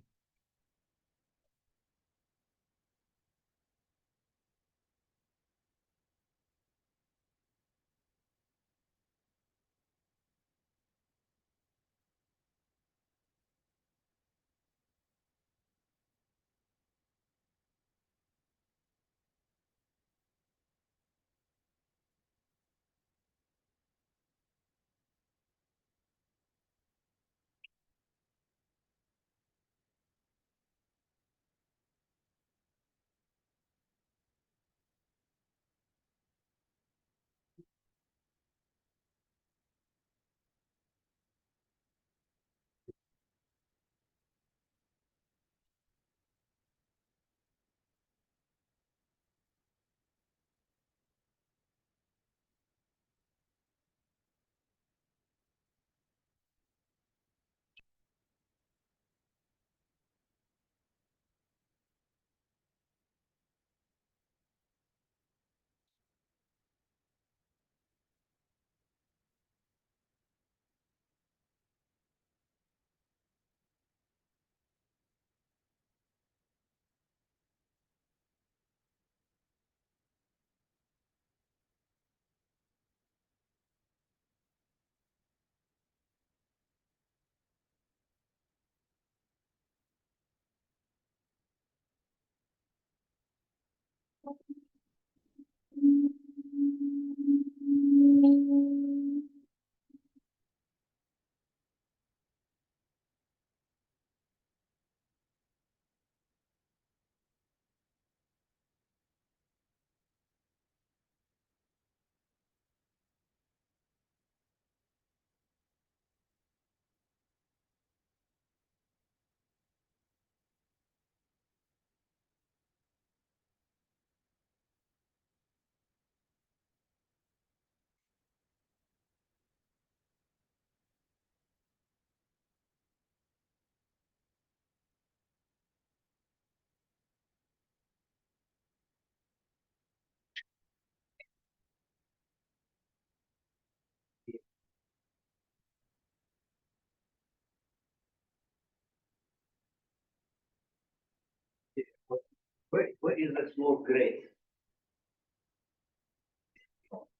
Where is the slope grade?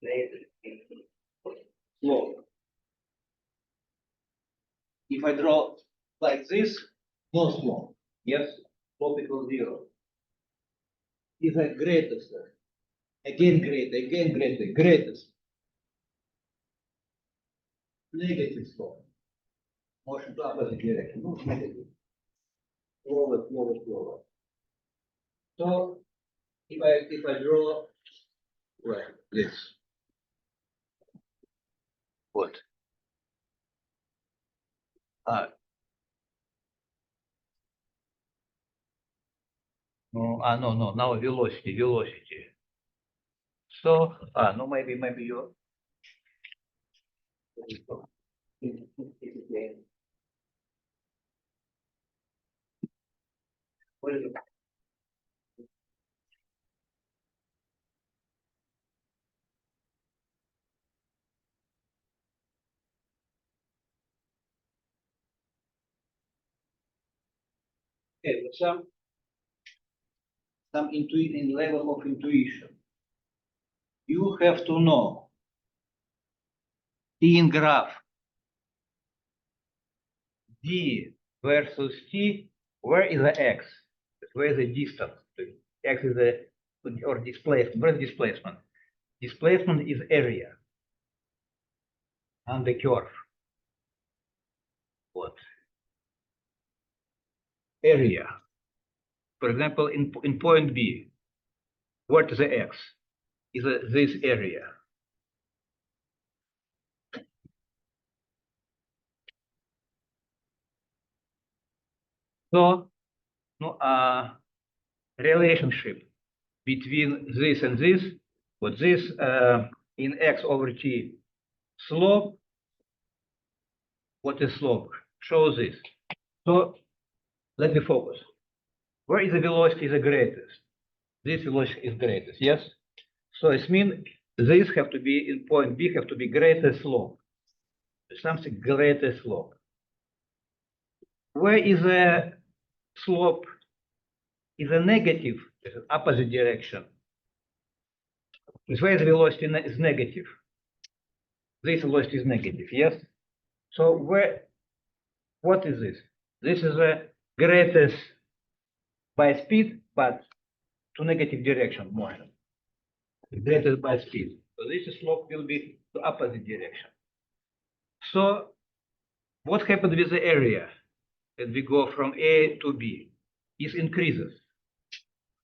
Grade slope. If I draw like this, no slope. Yes, slope equals 0. Is a greatest. Again greater, greatest. Negative slope. Motion to opposite direction. No, negative. Lower. So if I draw like this, what? No. Now velocity. So no, maybe you. What is it? Okay, some in level of intuition. You have to know in graph D versus T, where is the X? Where is the distance? X is the or displacement. Where is displacement? Displacement is area on the curve. What? Area. For example, in point B, what is the X? Is this area. So, relationship between this and this, but this in X over T slope, what is slope? Show this. So let me focus. Where is the velocity the greatest? This velocity is greatest, yes? So it means this have to be in point B have to be greater slope. Something greater slope. Where is the slope? Is a negative, is an opposite direction. Where the velocity is negative. This velocity is negative, yes? So what is this? This is the greatest by speed, but to negative direction motion. Greatest by speed. So this slope will be to opposite direction. So what happens with the area as we go from A to B? It increases.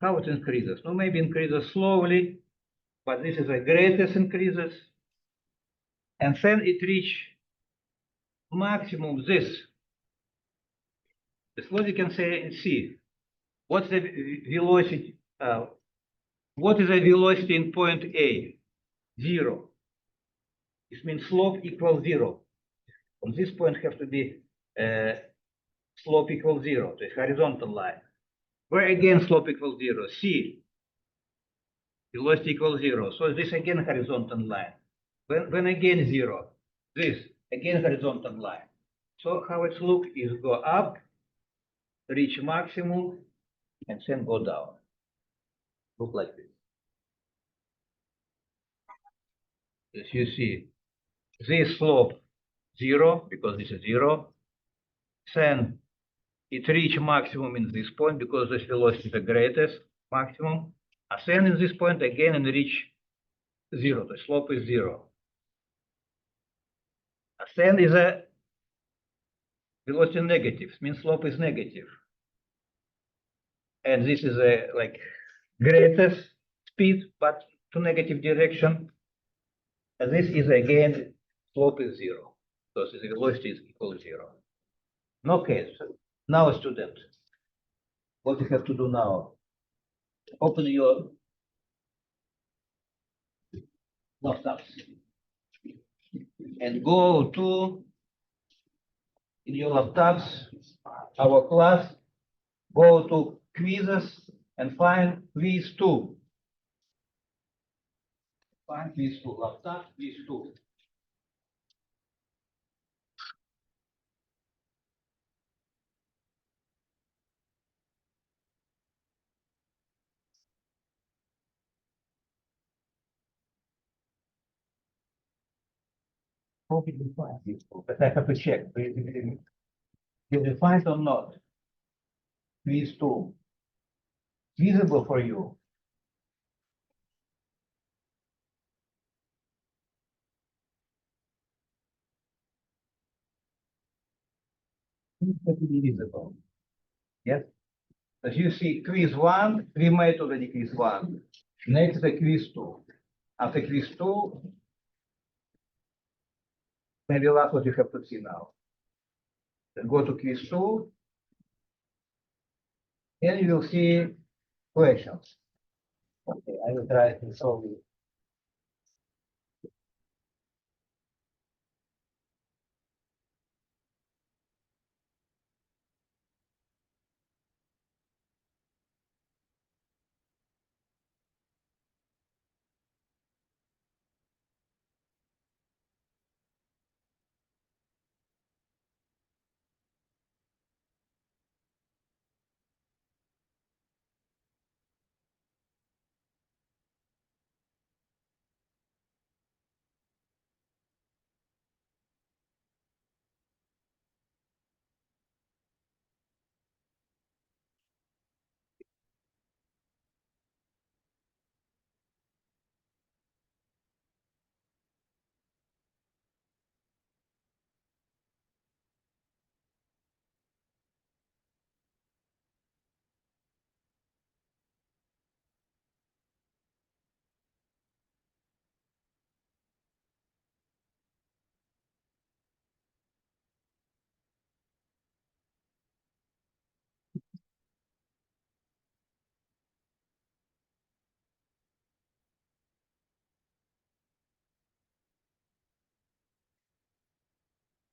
How it increases? No, maybe increases slowly, but this is the greatest increases. And then it reach maximum this. This what you can say and see. What's the velocity? What is the velocity in point A? 0. This means slope equals 0. On this point have to be slope equals 0, the horizontal line. Where again slope equals 0? C. Velocity equals 0. So this again horizontal line. When again 0, this again horizontal line. So how it looks is go up, reach maximum, and then go down. Look like this. As you see, this slope 0 because this is 0. Then it reach maximum in this point because this velocity is the greatest maximum. Ascend in this point again and reach 0. The slope is 0. Ascend is a velocity negative, means slope is negative. And this is a like greatest speed, but to negative direction. And this is again slope is 0. So the velocity is equal to 0. Okay, so now student, what you have to do now? Open your laptops and go to in your laptops our class. Go to quizzes and find quiz 2. Find quiz 2. Laptop quiz 2. Hope it defines useful, but I have to check. Is it defined or not? Quiz 2. Visible for you. It's going to be visible. Yes. As you see, quiz 1, we made already quiz 1. Next, the quiz 2. After quiz 2, maybe that's what you have to see now. Then go to quiz 2, and you will see questions. Okay, I will try to solve it.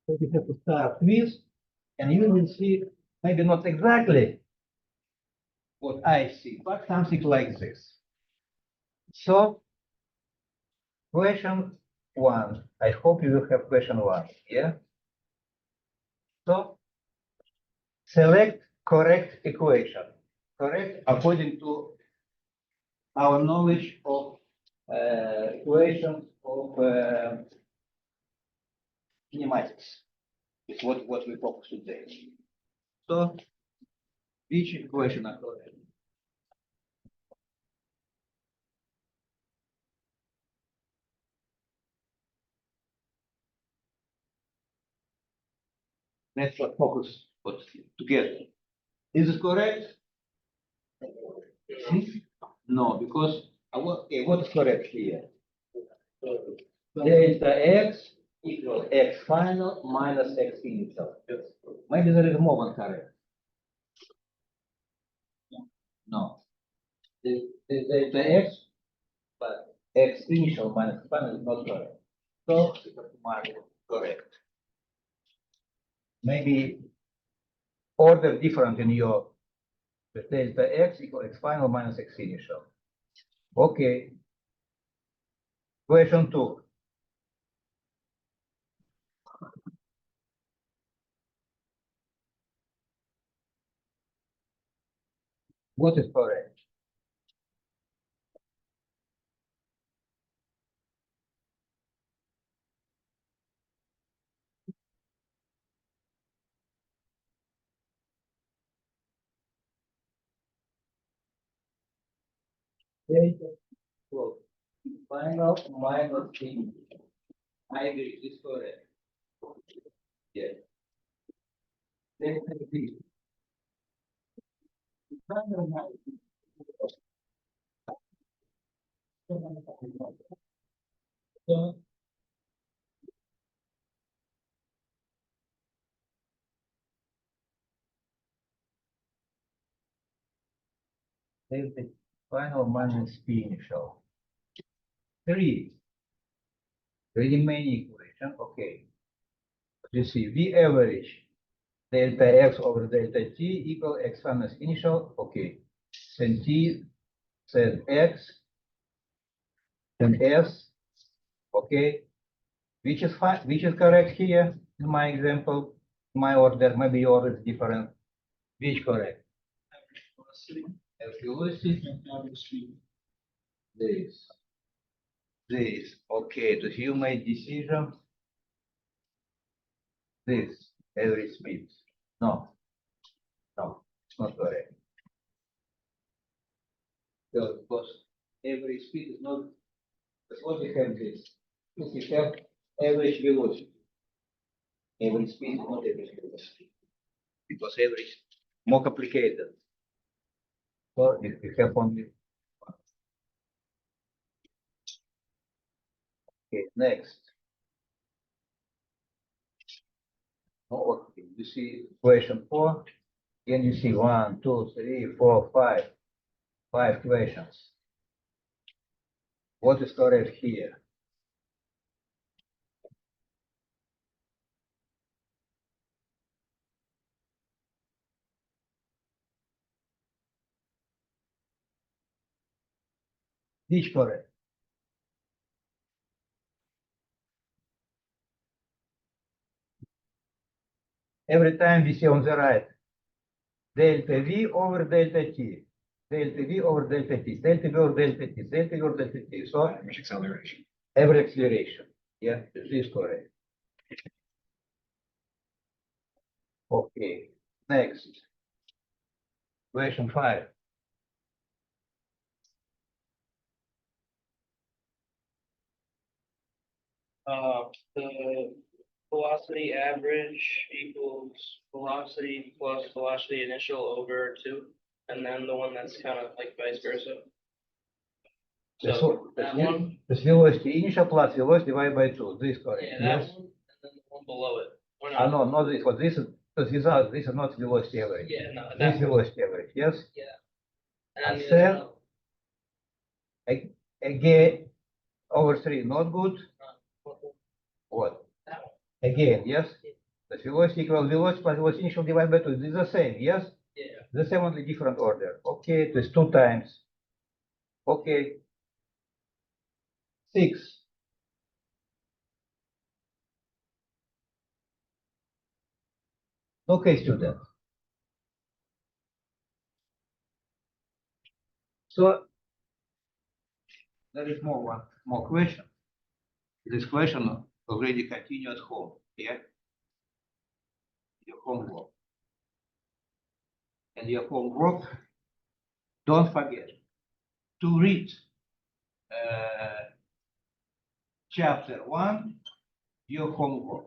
So you have to start quiz, and you will see maybe not exactly what I see, but something like this. So, question 1. I hope you will have question 1. Yeah. So, select correct equation. Correct according to our knowledge of equations of kinematics. Is what we focus today. So, which equation are correct? Let's focus together. Is it correct? No, because okay, what is correct here? Delta x equals x final minus x initial. Maybe there is more one correct. No. The delta x, but x initial minus final is not correct. So mark correct. Maybe order different in your delta x equals x final minus x initial. Okay. Question 2. What is correct? Delta equals final minus initial. I agree, it's correct. Yes. Delta v. So delta final minus p initial. 3. The remaining equation, okay. You see, V average delta x over delta t equal x minus initial, okay. Then t says x, then s, okay. Which is fine, which is correct here in my example, my order, maybe your is different. Which correct? Velocity. This. Okay, so you made decision. this average speed. No, it's not correct. So, because average speed is not, what we have this. We have average velocity. Average speed is not average velocity. Because average more complicated. So if we have only one. Okay, next. Oh, okay. You see question 4. Then you see 1, 2, 3, 4, 5. 5 questions. What is correct here? Which correct? Every time we see on the right, delta V over delta T. Delta V over delta T. Delta V over delta T. Delta V over delta T. So Average acceleration. every acceleration. Yeah, this is correct. Okay, next. Question 5. The velocity average equals velocity plus velocity initial over 2, and then the one that's kind of like vice versa. So that one, This velocity initial plus velocity divided by 2. This is correct. yeah, Yes. that one, and then the one below it. Or Ah, no, no, not this one. This is not velocity average. yeah, no, This that one. velocity average. Yes. And And then then again over 3 not good. What? that one. Again, yes. The velocity equals velocity plus velocity initial divided by 2. This is the same. Yes. Yeah. The same, only different order. Okay, it is 2 times. Okay. 6. Okay, student. So there is more question. This question already continued at home. Yeah. Your homework. And your homework, don't forget to read chapter 1, your homework.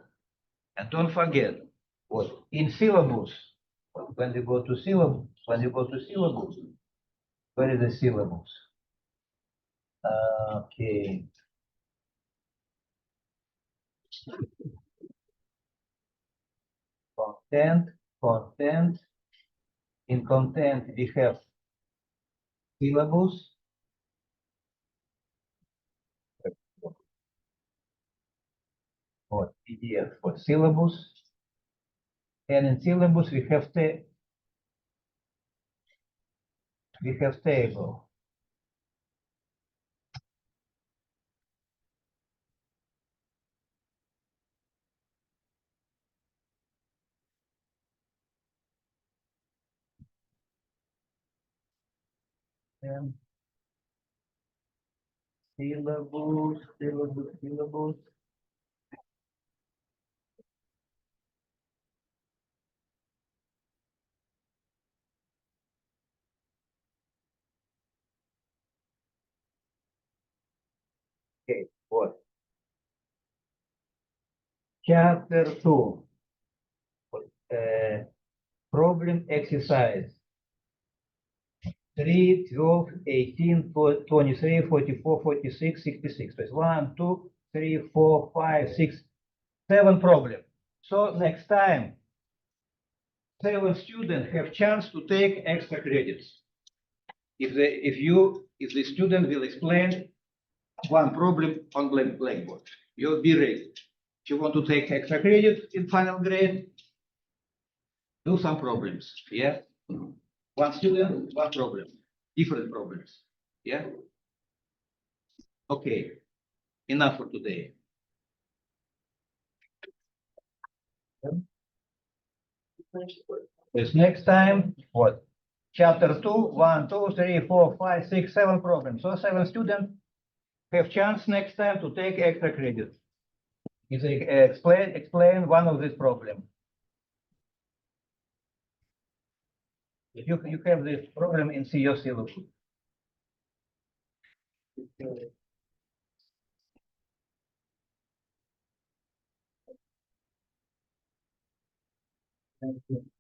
And don't forget what in syllabus, when you go to syllabus, where is the syllabus? Okay. Content. In content, we have syllabus. Or PDF for syllabus. And in syllabus, we have table. And syllabus. Okay, what? Chapter 2. Problem exercise. 3, 12, 18, 23, 44, 46, 66. So it's 1, 2, 3, 4, 5, 6, 7 problems. So next time, 7 students have chance to take extra credits. If the student will explain one problem on Blackboard, you'll be ready. If you want to take extra credit in final grade, do some problems. Yeah. One student, one problem, different problems. Yeah. Okay. Enough for today. This next time, what? Chapter 2, 1, 2, 3, 4, 5, 6, 7 problems. So 7 students have chance next time to take extra credit. Is explain one of this problem. If you have this problem in your syllabus. Thank you.